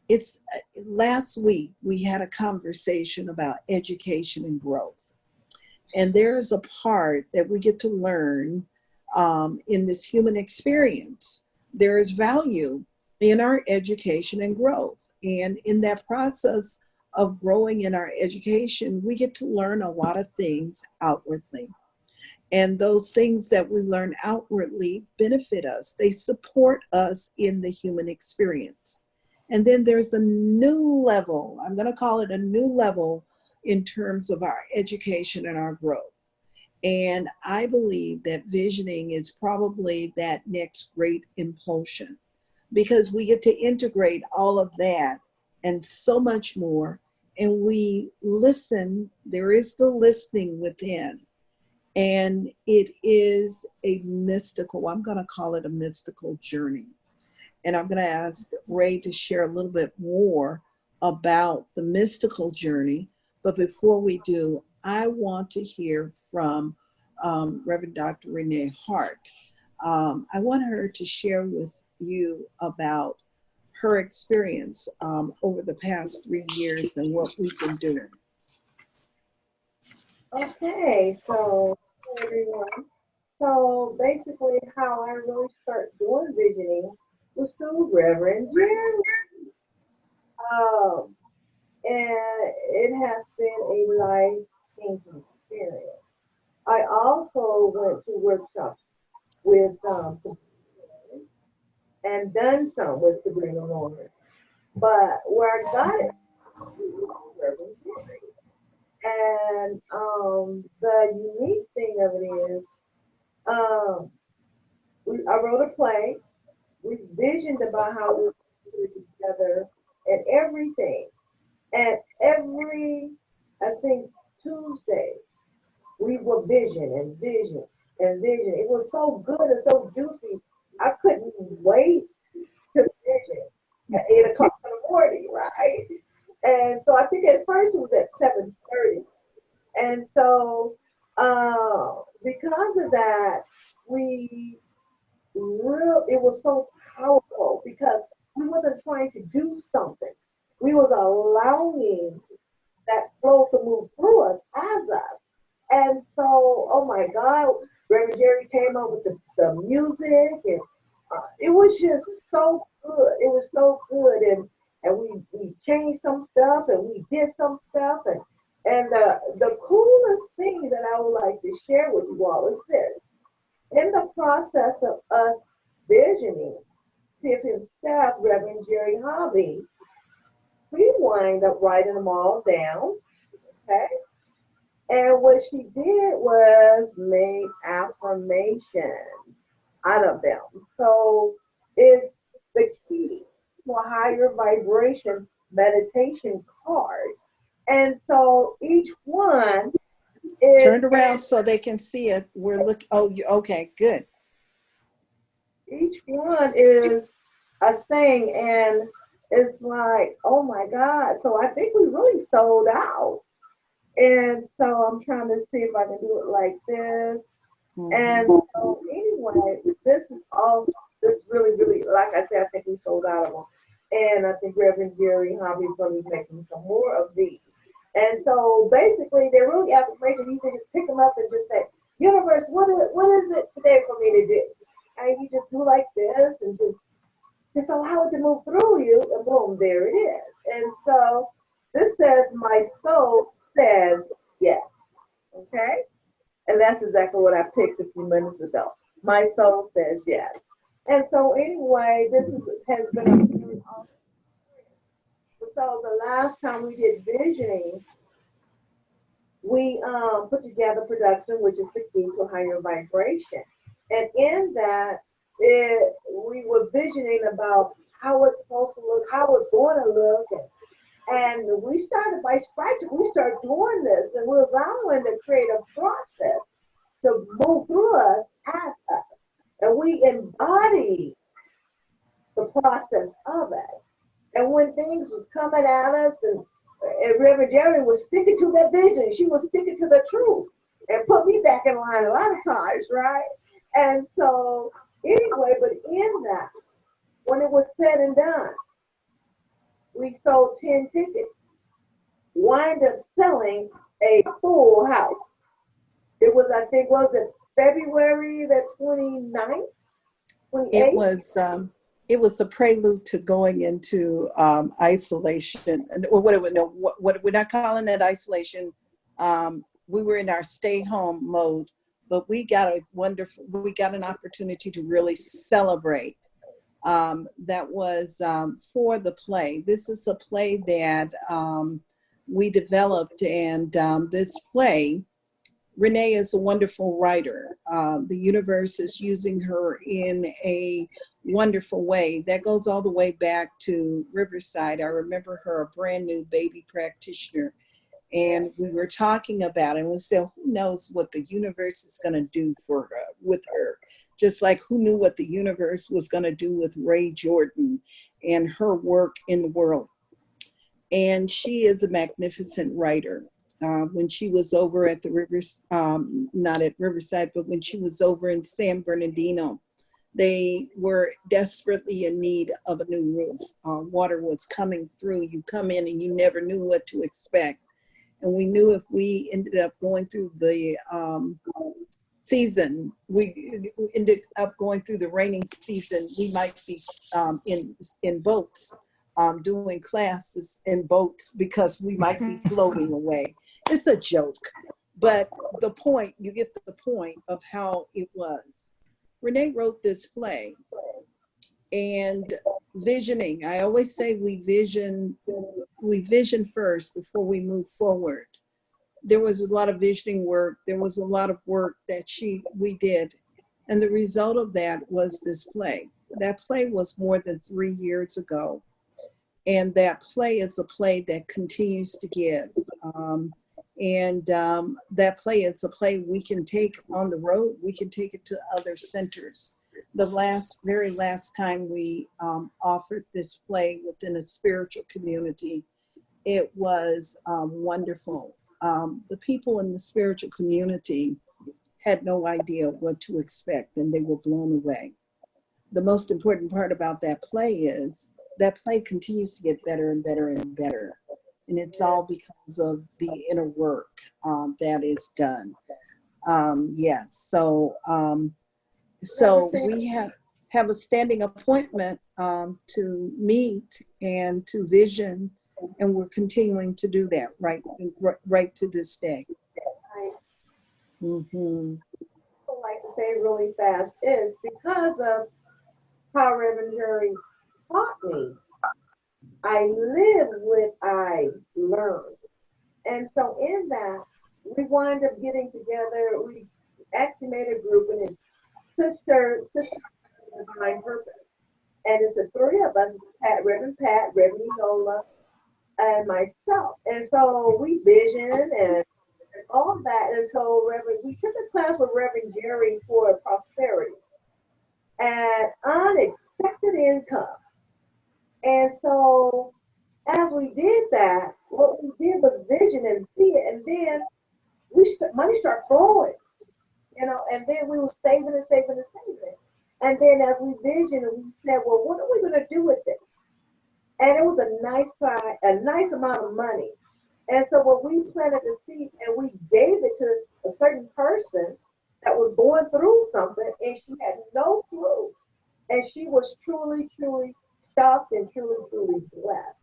It's last week we had a conversation about education and growth. And there's a part that we get to learn in this human experience. There is value in our education and growth. And in that process of growing in our education, we get to learn a lot of things outwardly. And those things that we learn outwardly benefit us. They support us in the human experience. And then there's a new level, I'm going to call it a new level in terms of our education and our growth. And I believe that visioning is probably that next great impulsion, because we get to integrate all of that and so much more. And we listen, there is the listening within. And it is a mystical, I'm going to call it a mystical journey. And I'm going to ask Ray to share a little bit more about the mystical journey. But before we do, I want to hear from Reverend Dr. Renee Hart. I want her to share with you about her experience over the past 3 years and what we've been doing. Okay, so everyone. So basically how I really started doing visioning was through Reverend Jerry. And it has been a life-changing experience. I also went to workshops with and done some with Sabrina Lawrence. But where I got it was Reverend Jerry. And the unique thing of it is I wrote a play. We visioned about how we were going to do it together and everything. And every, I think, Tuesday, we were vision and vision and vision. It was so good and so juicy. I couldn't wait to vision at 8 o'clock in the morning, right? And so I think at first it was at 7:30. And so because of that, it was so powerful because we wasn't trying to do something. We was allowing that flow to move through us as us. And so, oh my God, Reverend Jerry came up with the music, and it was just so good. It was so good, and we changed some stuff, and we did some stuff, and the coolest thing that I would like to share with you all is this: in the process of us visioning, PFM staff, Reverend Jerry Hobby, we wind up writing them all down, okay? And what she did was make affirmations out of them. So it's the key to a higher vibration meditation cards. And so each one is Turn around so they can see it. We're looking. Oh, okay, good. each one is a saying, and it's like, oh my God. So I think we really sold out. And so I'm trying to see if I can do it like this. And so anyway, this really, really, like I said, I think we sold out of them. And I think Reverend Jerry Hobby is going to be making some more of these. And so basically, they're really affirmations. You can just pick them up and just say, universe, what is it today for me to do? And you just do like this and just allow it to move through you, and boom, there it is. And so this says, my soul says yes. Okay? And that's exactly what I picked a few minutes ago. My soul says yes. And so anyway, has been a very awesome experience. So the last time we did visioning, we put together production, which is the key to higher vibration. And in that, we were visioning about how it's supposed to look, how it's going to look. And we started by scratch. We started doing this, and we were allowing the creative process to move through us as us. And we embody the process of it. And when things was coming at us, and Reverend Jerry was sticking to that vision, she was sticking to the truth and put me back in line a lot of times, right? And so anyway, but in that, when it was said and done, we sold 10 tickets, wind up selling a full house. It was, I think, was it February the 29th, 28th? It was a prelude to going into isolation. Or what we're not calling that isolation. We were in our stay home mode, but we got an opportunity to really celebrate. That was for the play. This is a play that we developed, and this play, Renee is a wonderful writer. The universe is using her in a wonderful way. That goes all the way back to Riverside. I remember her a brand new baby practitioner, and we were talking about it, and we said, who knows what the universe is going to do for her, with her. Just like who knew what the universe was going to do with Ray Jordon and her work in the world. And she is a magnificent writer. When she was over at the Rivers, not at Riverside, but when she was over in San Bernardino, they were desperately in need of a new roof. Water was coming through. You come in and you never knew what to expect. And we knew if we ended up going through the season, we ended up going through the raining season, we might be in boats, doing classes in boats, because we might be floating away. It's a joke, but you get the point of how it was. Renee wrote this play, and visioning, I always say we vision first before we move forward. There was a lot of visioning work. There was a lot of work that we did. And the result of that was this play. That play was more than 3 years ago. And that play is a play that continues to give. That play is a play we can take on the road. We can take it to other centers. The very last time we offered this play within a spiritual community, it was wonderful. The people in the spiritual community had no idea what to expect, and they were blown away. The most important part about that play is that play continues to get better and better and better. And it's all because of the inner work that is done. Yes, so we have a standing appointment to meet and to vision, and we're continuing to do that right to this day. Mm-hmm. I would like to say really fast is because of how Reverend Jerry taught me. I live what I learned. And so in that, we wind up getting together. We actually made a group, and it's Sister Divine Purpose. And it's the three of us, Reverend Pat, Reverend Enola, and myself. And so we vision and all of that. And so we took a class with Reverend Jerry for prosperity and unexpected income. And so as we did that, what we did was vision and see it, and then money started flowing, and then we were saving and saving and saving. And then as we visioned, we said, well, what are we going to do with it? And it was a nice amount of money. And so when we planted the seed and we gave it to a certain person that was going through something, and she had no clue, and she was truly, truly shocked and truly, truly blessed.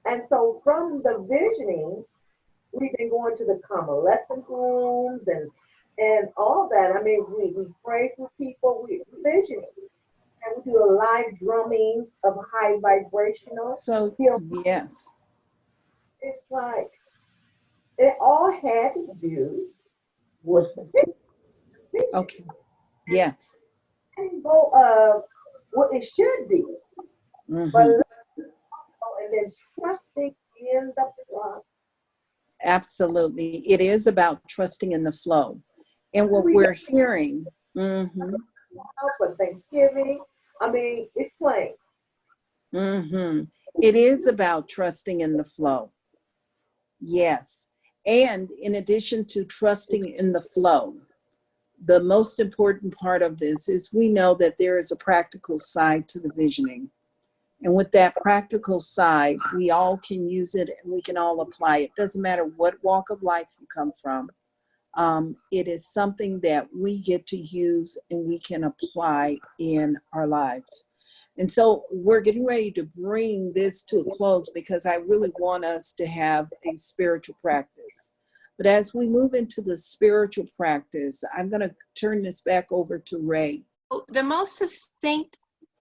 And so from the visioning, we've been going to the convalescent homes and all that. I mean, we pray for people, we visioning. And we do a live drumming of high vibrational. So, yes. It's like, it all had to do with the vision. Okay. Yes. And go of what it should be. Mm-hmm. But and then trusting in the flow. Absolutely. It is about trusting in the flow. And what we're hearing. Mm-hmm. For Thanksgiving, I mean, it's plain. Mm-hmm. It is about trusting in the flow. Yes. And in addition to trusting in the flow, the most important part of this is we know that there is a practical side to the visioning. And with that practical side, we all can use it and we can all apply it. Doesn't matter what walk of life you come from. It is something that we get to use and we can apply in our lives. And so we're getting ready to bring this to a close because I really want us to have a spiritual practice. But as we move into the spiritual practice, I'm going to turn this back over to Ray. The most succinct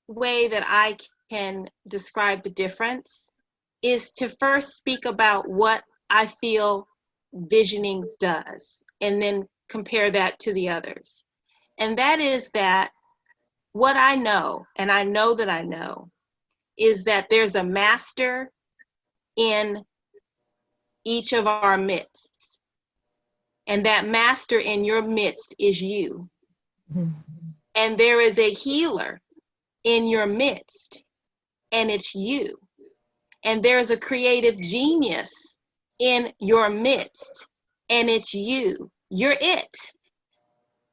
way that I can describe the difference is to first speak about what I feel visioning does, and then compare that to the others. And that is that what I know, and I know that I know, is that there's a master in each of our midst. And that master in your midst is you. Mm-hmm. And there is a healer in your midst, and it's you. And there's a creative genius in your midst, and it's you. You're it.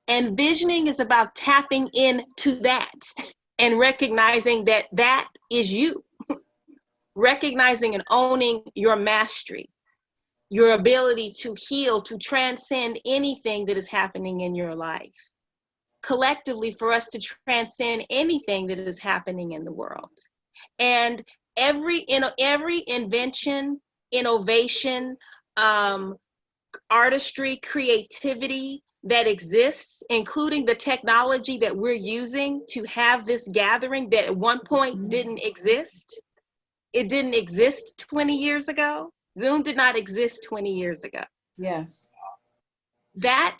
And visioning is about tapping into that and recognizing that that is you. Recognizing and owning your mastery, your ability to heal, to transcend anything that is happening in your life. Collectively, for us to transcend anything that is happening in the world. And every invention, innovation, artistry, creativity that exists, including the technology that we're using to have this gathering that at one point didn't exist. It didn't exist 20 years ago. Zoom did not exist 20 years ago. Yes. That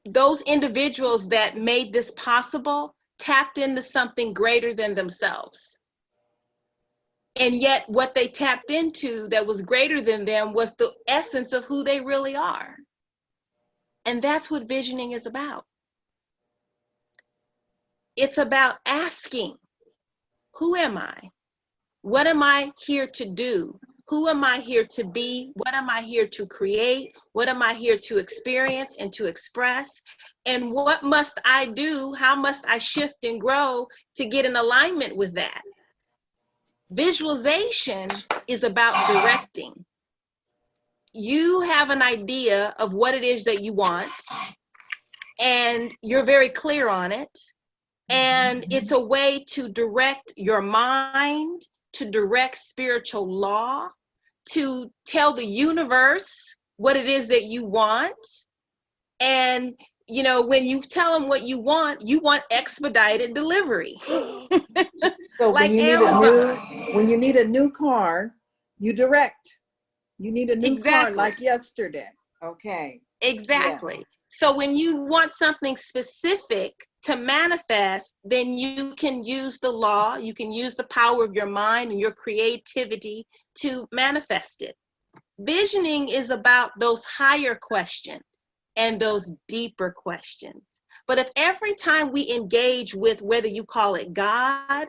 those individuals that made this possible tapped into something greater than themselves. And yet what they tapped into that was greater than them was the essence of who they really are. And that's what visioning is about. It's about asking, who am I? What am I here to do? Who am I here to be? What am I here to create? What am I here to experience and to express? And what must I do? How must I shift and grow to get in alignment with that? Visualization is about directing. You have an idea of what it is that you want, and you're very clear on it. And it's a way to direct your mind, to direct spiritual law, to tell the universe what it is that you want. And, you know, when you tell them what you want expedited delivery. So Like when you need a new car, you direct. You need a new car like yesterday. Okay. Exactly. Yes. So when you want something specific to manifest, then you can use the law, you can use the power of your mind and your creativity to manifest it. Visioning is about those higher questions and those deeper questions. But if every time we engage with, whether you call it God,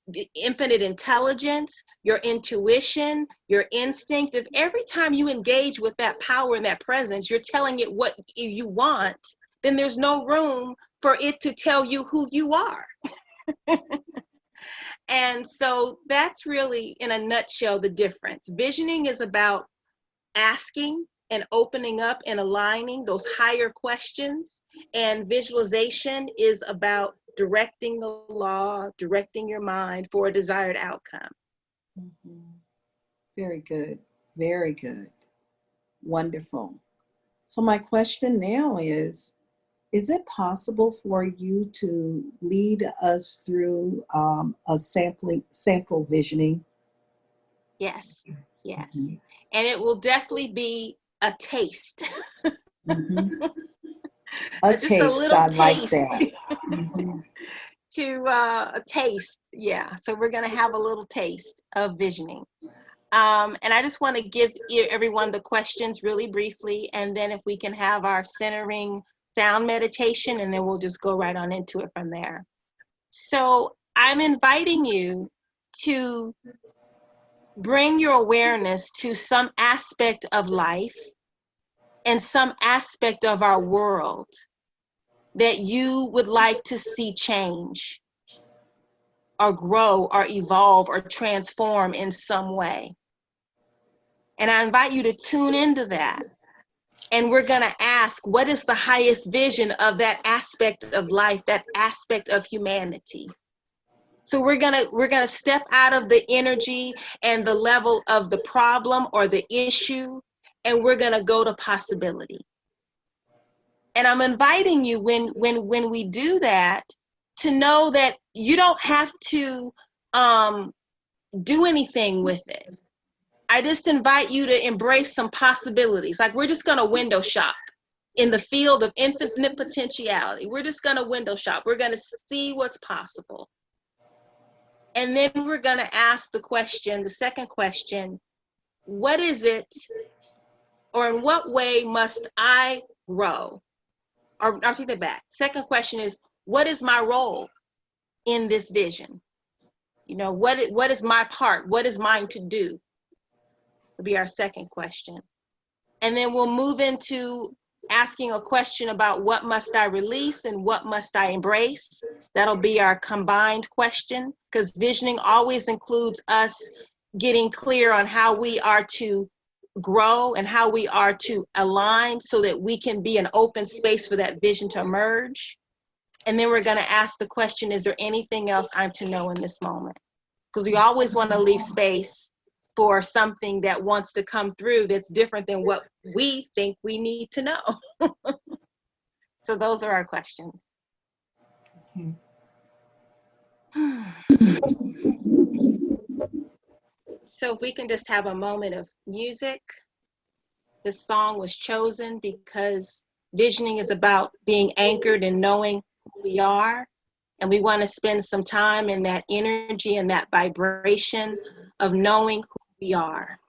the infinite intelligence, your intuition, your instinct, if every time you engage with that power and that presence, you're telling it what you want, then there's no room for it to tell you who you are. And so that's really, in a nutshell, the difference. Visioning is about asking and opening up and aligning those higher questions. And visualization is about directing the law, directing your mind for a desired outcome. Mm-hmm. Very good. Very good. Wonderful. So my question now is it possible for you to lead us through a sample visioning? Yes, yes. Mm-hmm. And it will definitely be a taste. Mm-hmm. Just a little I taste. like that. Mm-hmm. To a taste, yeah. So we're gonna have a little taste of visioning. And I just want to give everyone the questions really briefly, and then if we can have our centering sound meditation, and then we'll just go right on into it from there. So I'm inviting you to bring your awareness to some aspect of life and some aspect of our world that you would like to see change or grow or evolve or transform in some way. And I invite you to tune into that. And we're going to ask, what is the highest vision of that aspect of life, that aspect of humanity? So we're going to step out of the energy and the level of the problem or the issue, and we're going to go to possibility. And I'm inviting you, when we do that, to know that you don't have to do anything with it. I just invite you to embrace some possibilities. Like, we're just going to window shop in the field of infinite potentiality. We're just going to window shop. We're going to see what's possible. And then we're going to ask the question, the second question, what is it, or in what way must I grow? Or I'll take that back. Second question is, what is my role in this vision? You know, what is my part? What is mine to do? Will be our second question. And then we'll move into asking a question about what must I release and what must I embrace. That'll be our combined question, because visioning always includes us getting clear on how we are to grow and how we are to align so that we can be an open space for that vision to emerge. And then we're going to ask the question, is there anything else I'm to know in this moment? Because we always want to leave space for something that wants to come through that's different than what we think we need to know. So those are our questions. Okay. So if we can just have a moment of music. This song was chosen because Visioning is about being anchored in knowing who we are. And we want to spend some time in that energy and that vibration of knowing who we are.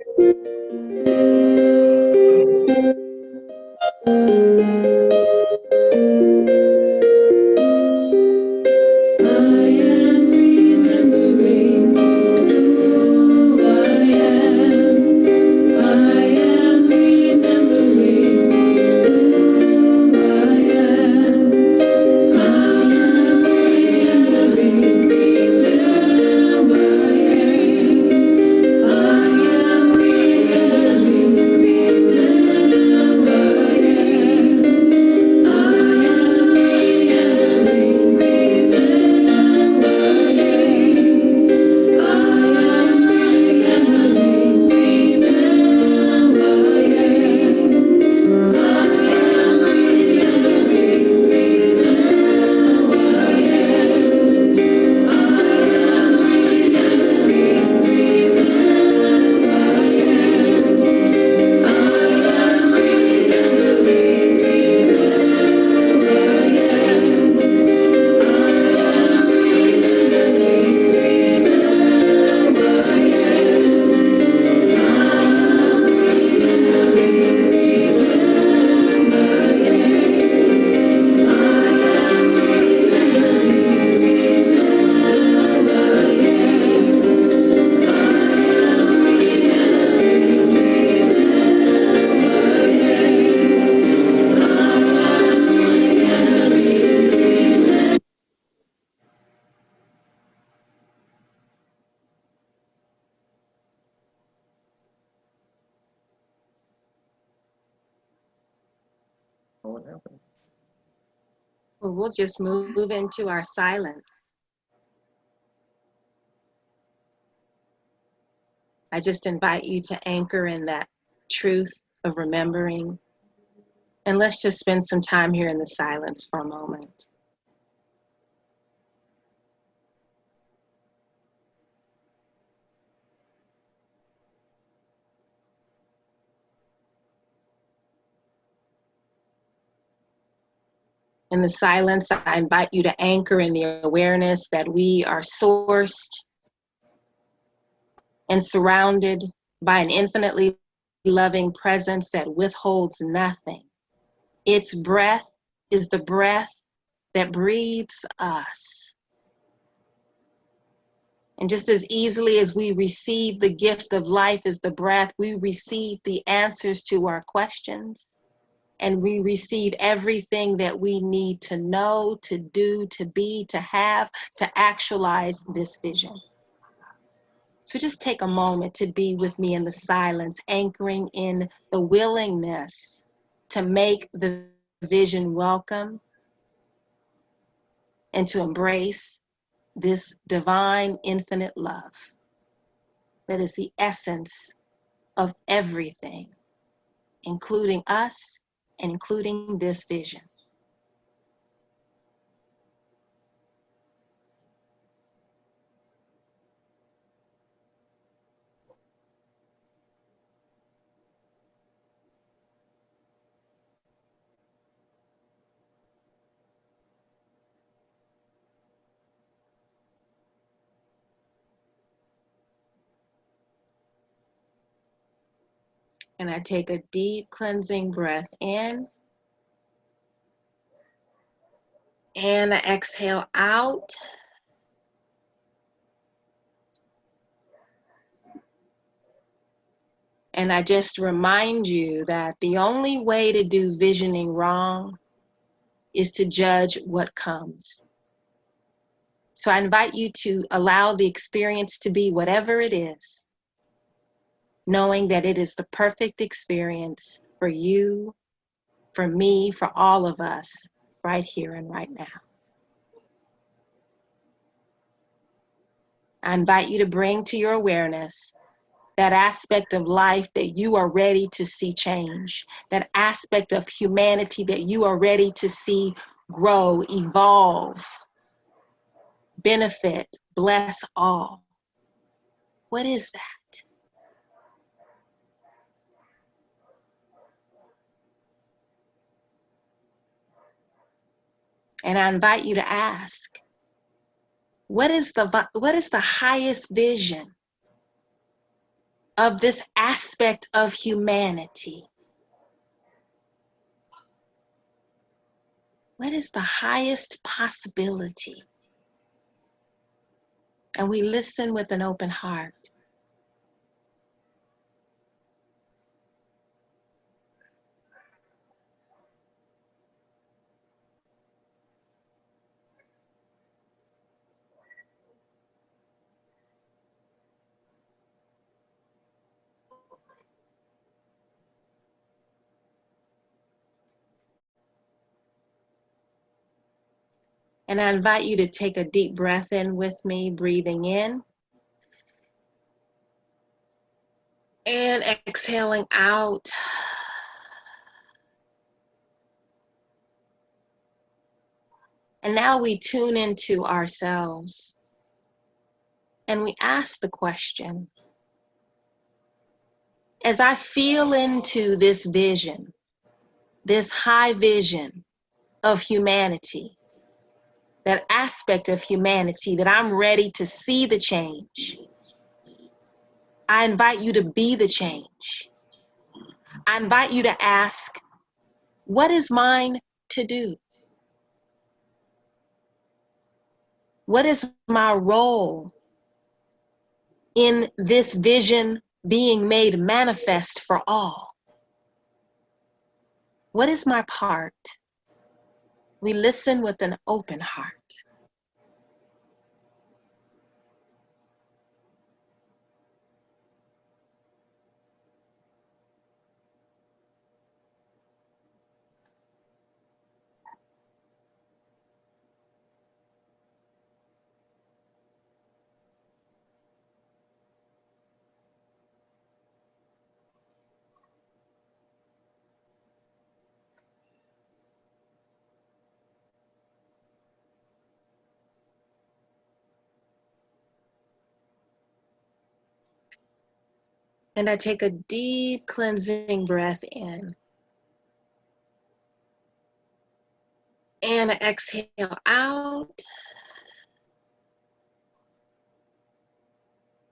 What happened? Well, we'll just move into our silence. I just invite you to anchor in that truth of remembering. And let's just spend some time here in the silence for a moment. In the silence, I invite you to anchor in the awareness that we are sourced and surrounded by an infinitely loving presence that withholds nothing. Its breath is the breath that breathes us. And just as easily as we receive the gift of life as the breath, we receive the answers to our questions. And we receive everything that we need to know, to do, to be, to have, to actualize this vision. So just take a moment to be with me in the silence, anchoring in the willingness to make the vision welcome and to embrace this divine infinite love that is the essence of everything, including us and including this vision. And I take a deep cleansing breath in. And I exhale out. And I just remind you that the only way to do visioning wrong is to judge what comes. So I invite you to allow the experience to be whatever it is, knowing that it is the perfect experience for you, for me, for all of us, right here and right now. I invite you to bring to your awareness that aspect of life that you are ready to see change, that aspect of humanity that you are ready to see grow, evolve, benefit, bless all. What is that? And I invite you to ask, what is the highest vision of this aspect of humanity? What is the highest possibility? And we listen with an open heart. And I invite you to take a deep breath in with me, breathing in and exhaling out. And now we tune into ourselves and we ask the question, as I feel into this vision, this high vision of humanity, that aspect of humanity that I'm ready to see the change, I invite you to be the change. I invite you to ask, what is mine to do? What is my role in this vision being made manifest for all? What is my part? We listen with an open heart. And I take a deep cleansing breath in. And I exhale out.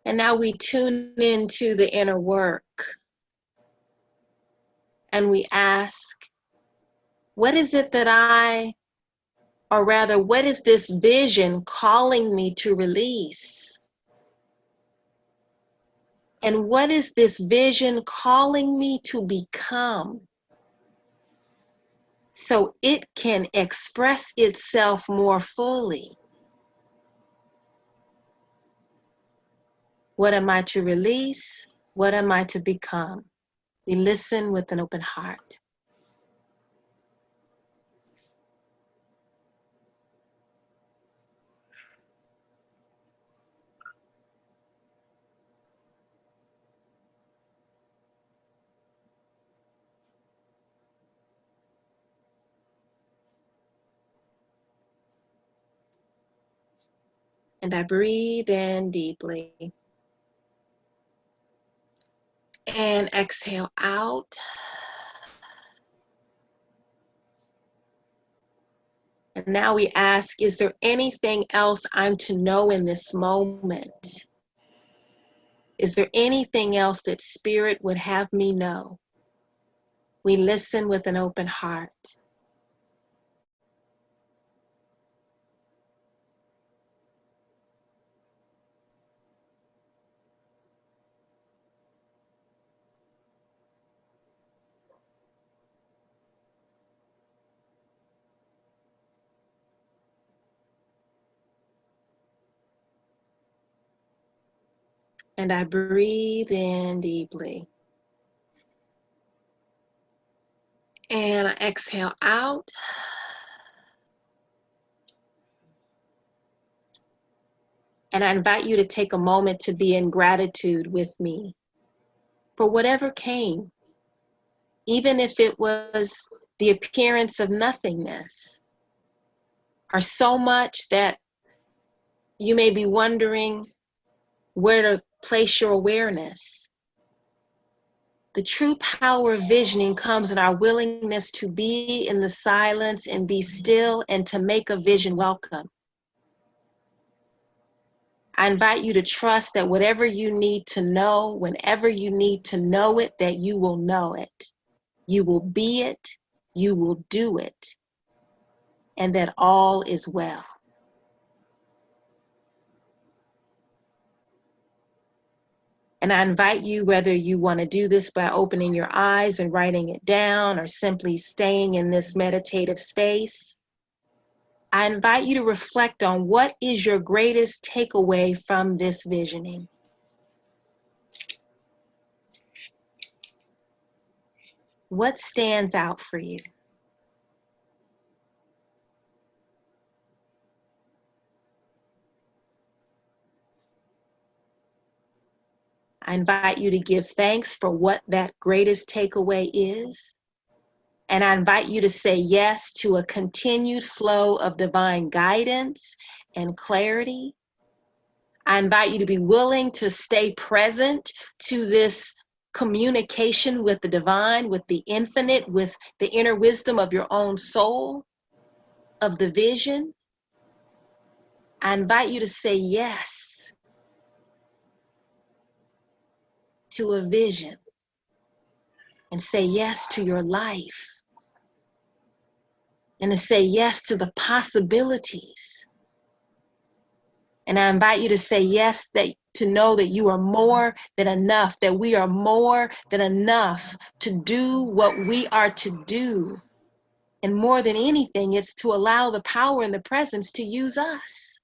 And now we tune into the inner work. And we ask, what is it that or rather, what is this vision calling me to release? And what is this vision calling me to become so it can express itself more fully? What am I to release? What am I to become? We listen with an open heart. And I breathe in deeply. And exhale out. And now we ask, is there anything else I'm to know in this moment? Is there anything else that Spirit would have me know? We listen with an open heart. And I breathe in deeply. And I exhale out. And I invite you to take a moment to be in gratitude with me for whatever came, even if it was the appearance of nothingness or so much that you may be wondering where to place your awareness. The true power of visioning comes in our willingness to be in the silence and be still and to make a vision welcome. I invite you to trust that whatever you need to know, whenever you need to know it, that you will know it. You will be it, you will do it, and that all is well. And I invite you, whether you want to do this by opening your eyes and writing it down or simply staying in this meditative space, I invite you to reflect on what is your greatest takeaway from this visioning. What stands out for you? I invite you to give thanks for what that greatest takeaway is. And I invite you to say yes to a continued flow of divine guidance and clarity. I invite you to be willing to stay present to this communication with the divine, with the infinite, with the inner wisdom of your own soul, of the vision. I invite you to say yes to a vision and say yes to your life and to say yes to the possibilities. And I invite you to say yes, to know that you are more than enough, that we are more than enough to do what we are to do. And more than anything, it's to allow the power and the presence to use us.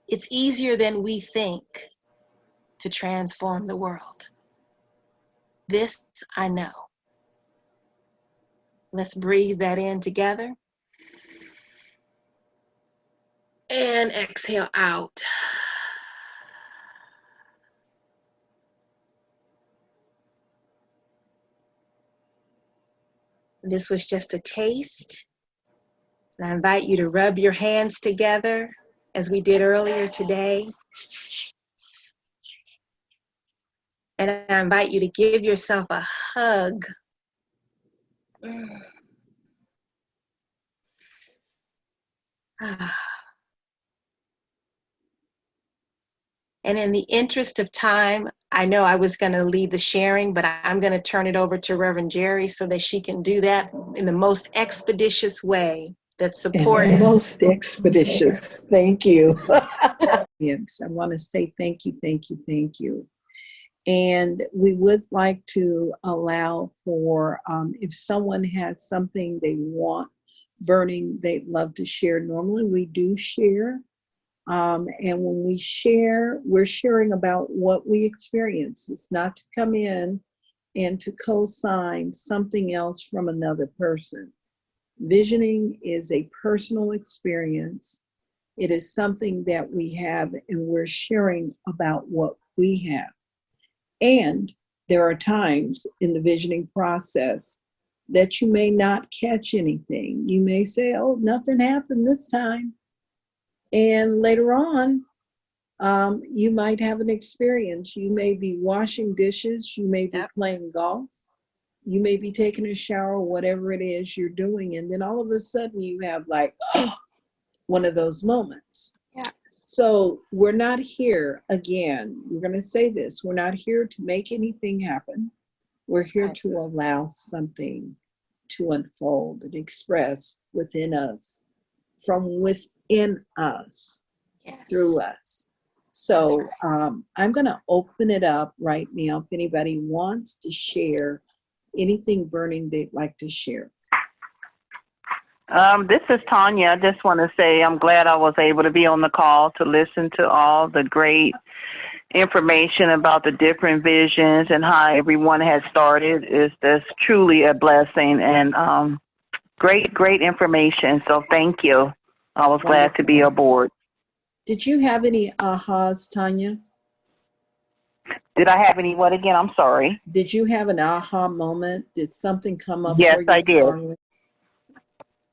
It's easier than we think to transform the world. This I know. Let's breathe that in together. And exhale out. This was just a taste. And I invite you to rub your hands together as we did earlier today. And I invite you to give yourself a hug. And in the interest of time, I know I was going to lead the sharing, but I'm going to turn it over to Reverend Jerry so that she can do that in the most expeditious way that supports. Most expeditious. Thank you. Yes, I want to say thank you, thank you, thank you. And we would like to allow for, if someone has something they want burning, they'd love to share. Normally we do share. And when we share, we're sharing about what we experience. It's not to come in and to co-sign something else from another person. Visioning is a personal experience. It is something that we have, and we're sharing about what we have. And there are times in the visioning process that you may not catch anything. You may say, oh, nothing happened this time. And later on, you might have an experience. You may be washing dishes. You may be playing golf. You may be taking a shower, whatever it is you're doing. And then all of a sudden you have like, one of those moments. Yeah. So we're not here, again, we're going to say this, we're not here to make anything happen. We're here to allow something to unfold and express within us, from within us, through us. So I'm going to open it up right now if anybody wants to share anything burning they'd like to share. This is Tanya. I just want to say I'm glad I was able to be on the call to listen to all the great information about the different visions and how everyone has started. It's truly a blessing and great information. So thank you. I was glad to be aboard. Did you have any ahas, Tanya? Did I have any what again? I'm sorry. Did you have an aha moment? Did something come up? Yes, for you I did. strongly?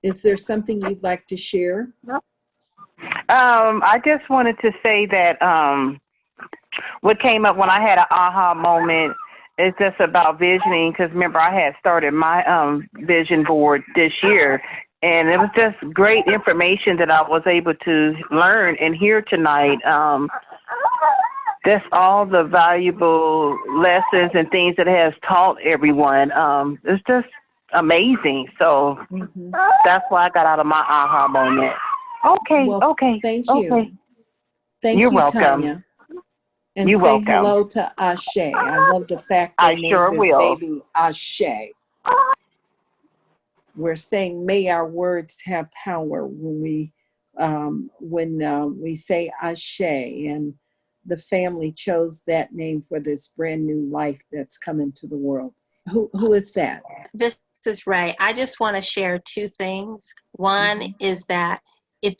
Is there something you'd like to share? I just wanted to say that what came up when I had an aha moment is just about visioning, because remember I had started my vision board this year, and it was just great information that I was able to learn and hear tonight. That's all the valuable lessons and things that it has taught everyone. It's just amazing. So that's why I got out of my aha moment. Okay, Well, okay, thank you. okay. Thank You're you, welcome. Tanya. And You're say welcome. hello to Ashe. I love the fact I they sure named this will. baby Ashe. We're saying, may our words have power when we say Ashe, and the family chose that name for this brand new life that's come into the world. Who is that? This is Ray. I just want to share two things. One is that if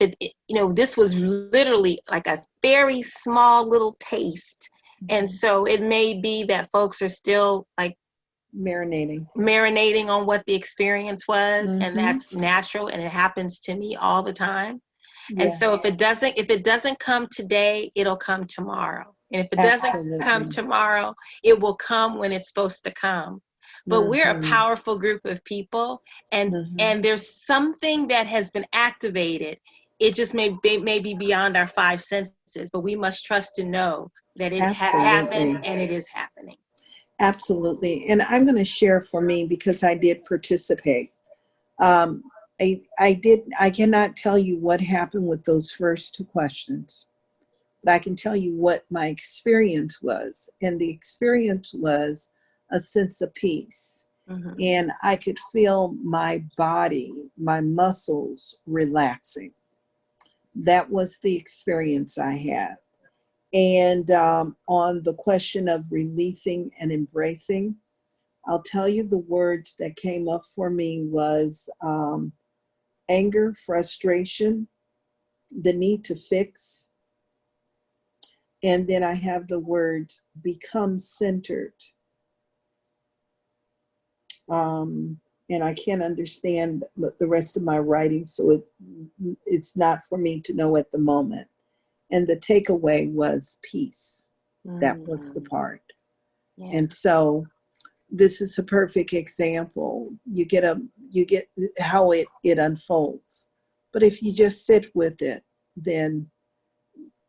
this was literally like a very small little taste. And so it may be that folks are still like marinating on what the experience was, and that's natural, and it happens to me all the time. And so if it doesn't come today, it'll come tomorrow. And if it doesn't come tomorrow, it will come when it's supposed to come. But we're a powerful group of people, and there's something that has been activated. It just may be beyond our five senses, but we must trust and know that it has happened, and it is happening. Absolutely. And I'm going to share for me, because I did participate. I cannot tell you what happened with those first two questions, but I can tell you what my experience was. And the experience was a sense of peace. And I could feel my body, my muscles relaxing. That was the experience I had. And on the question of releasing and embracing, I'll tell you the words that came up for me was anger, frustration, the need to fix. And then I have the words become centered. And I can't understand the rest of my writing, so it's not for me to know at the moment. And the takeaway was peace. That was the part. Yeah. And so this is a perfect example. You get how it unfolds. But if you just sit with it, then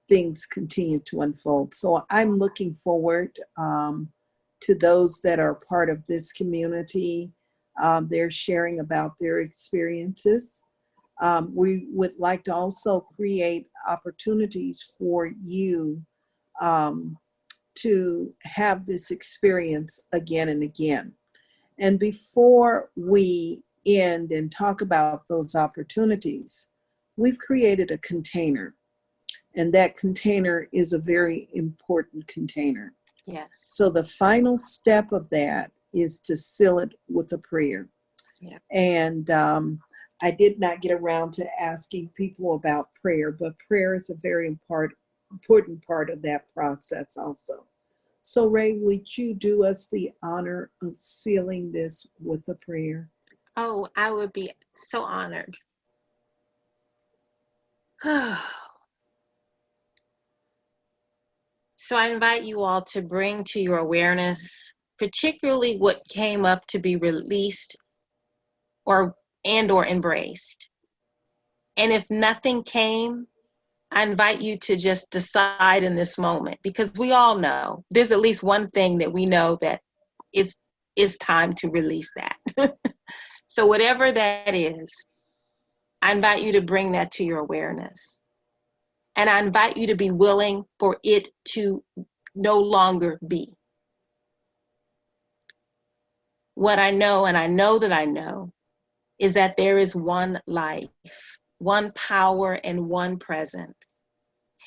things continue to unfold. So I'm looking forward to those that are part of this community. They're sharing about their experiences. We would like to also create opportunities for you to have this experience again and again. And before we end and talk about those opportunities, we've created a container. And that container is a very important container. Yes. So the final step of that is to seal it with a prayer. Yeah. And I did not get around to asking people about prayer, but prayer is a very important part of that process also. So Ray, would you do us the honor of sealing this with a prayer? Oh, I would be so honored. So I invite you all to bring to your awareness, particularly what came up to be released or embraced. And if nothing came, I invite you to just decide in this moment, because we all know there's at least one thing that we know, that it's time to release that. So whatever that is, I invite you to bring that to your awareness. And I invite you to be willing for it to no longer be. What I know, and I know that I know, is that there is one life, one power, and one presence.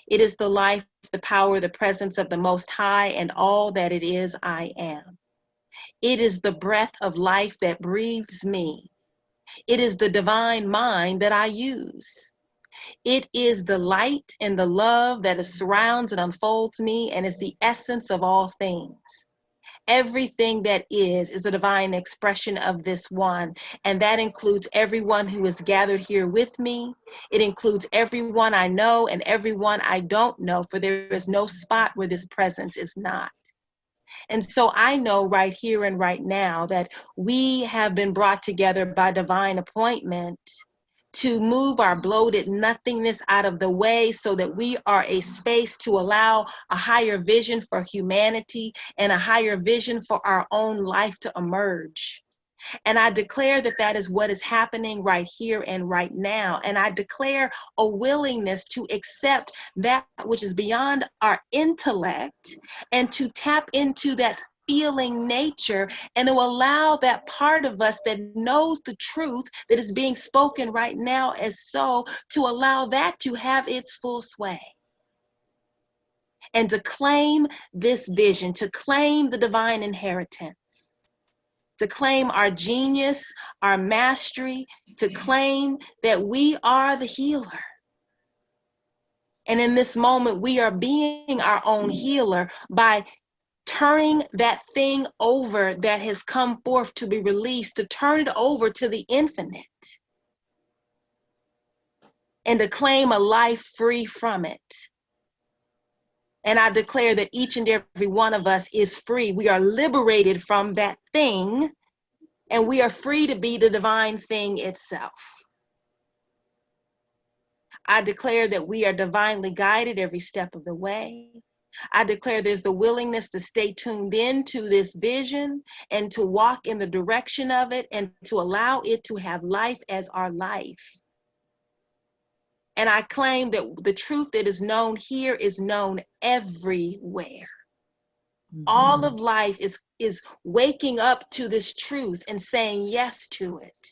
It is the life, the power, the presence of the Most High, and all that it is I am. It is the breath of life that breathes me. It is the divine mind that I use. It is the light and the love that surrounds and unfolds me, and is the essence of all things. everything that is a divine expression of this one. And that includes everyone who is gathered here with me. It includes everyone I know and everyone I don't know, for there is no spot where this presence is not. And so I know right here and right now that we have been brought together by divine appointment to move our bloated nothingness out of the way so that we are a space to allow a higher vision for humanity and a higher vision for our own life to emerge. And I declare that that is what is happening right here and right now. And I declare a willingness to accept that which is beyond our intellect and to tap into that feeling nature and to allow that part of us that knows the truth that is being spoken right now as so, to allow that to have its full sway. And to claim this vision, to claim the divine inheritance, to claim our genius, our mastery, to claim that we are the healer. And in this moment, we are being our own healer by turning that thing over that has come forth to be released, to turn it over to the infinite and to claim a life free from it. And I declare that each and every one of us is free. We are liberated from that thing, and we are free to be the divine thing itself. I declare that we are divinely guided every step of the way. I declare there's the willingness to stay tuned into this vision and to walk in the direction of it and to allow it to have life as our life. And I claim that the truth that is known here is known everywhere. Mm-hmm. All of life is waking up to this truth and saying yes to it.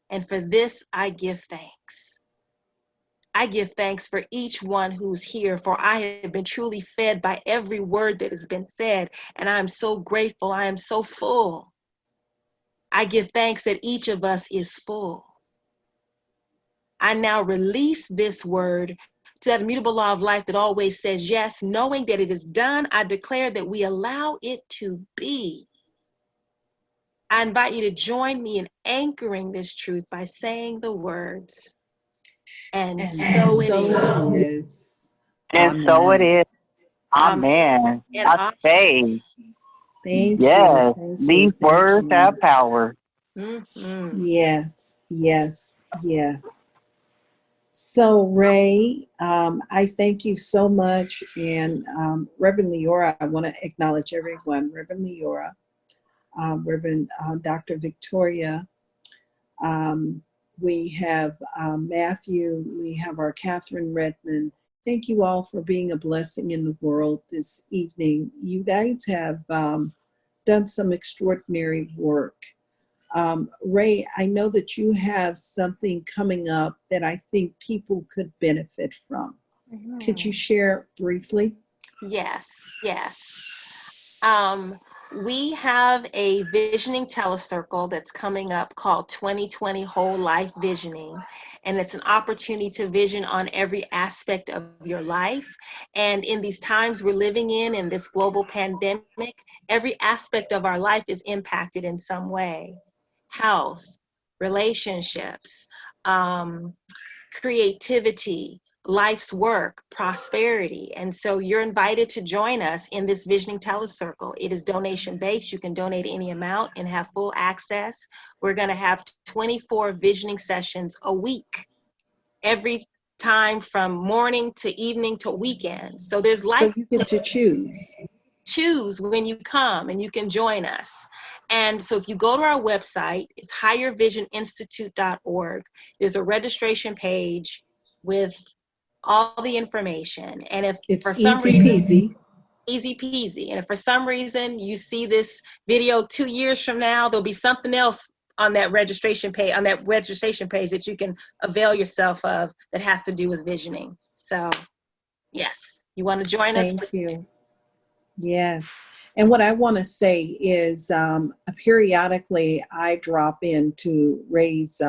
And for this, I give thanks. I give thanks for each one who's here, for I have been truly fed by every word that has been said, and I am so grateful. I am so full. I give thanks that each of us is full. I now release this word to that immutable law of life that always says yes, knowing that it is done. I declare that we allow it to be. I invite you to join me in anchoring this truth by saying the words, and so it is. And so it is. Amen. I say, Thank yes, you. these words have power. Mm-hmm. Yes, yes, yes. So, Ray, I thank you so much. And Reverend Leora, I want to acknowledge everyone. Reverend Leora, Reverend Dr. Victoria, we have Matthew, we have our Catherine Redmond. Thank you all for being a blessing in the world this evening. You guys have done some extraordinary work. Ray, I know that you have something coming up that I think people could benefit from. Mm-hmm. Could you share briefly? Yes. We have a visioning telecircle that's coming up called 2020 Whole Life Visioning. And it's an opportunity to vision on every aspect of your life. And in these times we're living in this global pandemic, every aspect of our life is impacted in some way. Health, relationships, creativity, life's work, prosperity. And so you're invited to join us in this visioning telecircle. It is donation based. You can donate any amount and have full access. We're going to have 24 visioning sessions a week, every time from morning to evening to weekend. So there's life. So you get to choose when you come, and you can join us. And so if you go to our website, it's highervisioninstitute.org. There's a registration page with all the information. And if it's for some easy peasy, and if for some reason you see this video 2 years from now, there'll be something else on that registration page that you can avail yourself of that has to do with visioning. So yes, you want to join us? Thank you. Yes. And what I want to say is periodically I drop into Ray's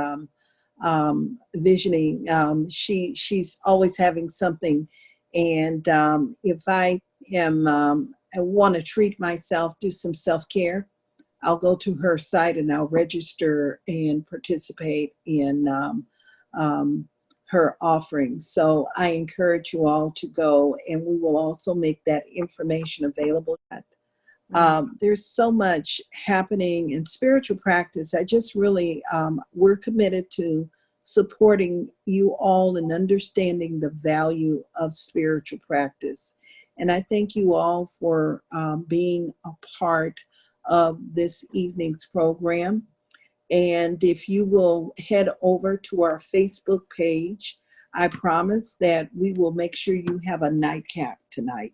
visioning. She's always having something. And if I am want to treat myself, do some self-care, I'll go to her site and I'll register and participate in her offerings. So I encourage you all to go, and we will also make that information available. There's so much happening in spiritual practice. I just really, we're committed to supporting you all and understanding the value of spiritual practice. And I thank you all for being a part of this evening's program. And if you will head over to our Facebook page, I promise that we will make sure you have a nightcap tonight.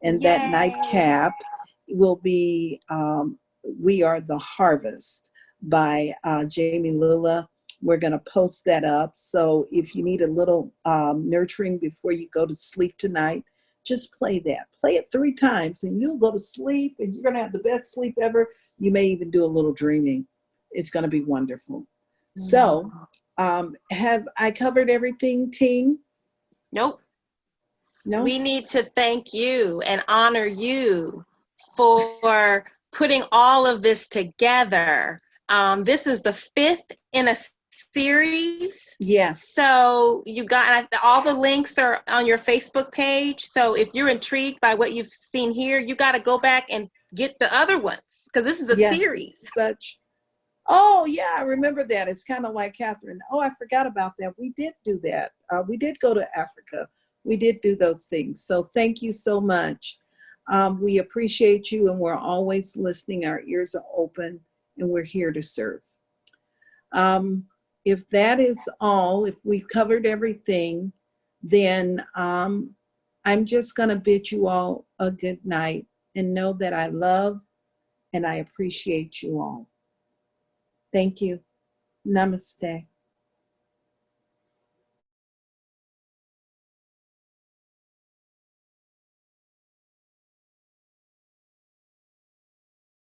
And Yay. that nightcap will be We Are the Harvest by Jamie Lula. We're going to post that up. So if you need a little nurturing before you go to sleep tonight, just play that. Play it 3 times and you'll go to sleep and you're going to have the best sleep ever. You may even do a little dreaming. It's going to be wonderful. So have I covered everything, team? Nope. No? We need to thank you and honor you for putting all of this together. This is the 5th in a series. Yes. So you got all the links are on your Facebook page. So if you're intrigued by what you've seen here, you got to go back and get the other ones because this is a series. Oh yeah, I remember that. It's kind of like Catherine. Oh, I forgot about that. We did do that. We did go to Africa. We did do those things. So thank you so much. We appreciate you, and we're always listening. Our ears are open, and we're here to serve. If that is all, if we've covered everything, then I'm just going to bid you all a good night and know that I love and I appreciate you all. Thank you. Namaste.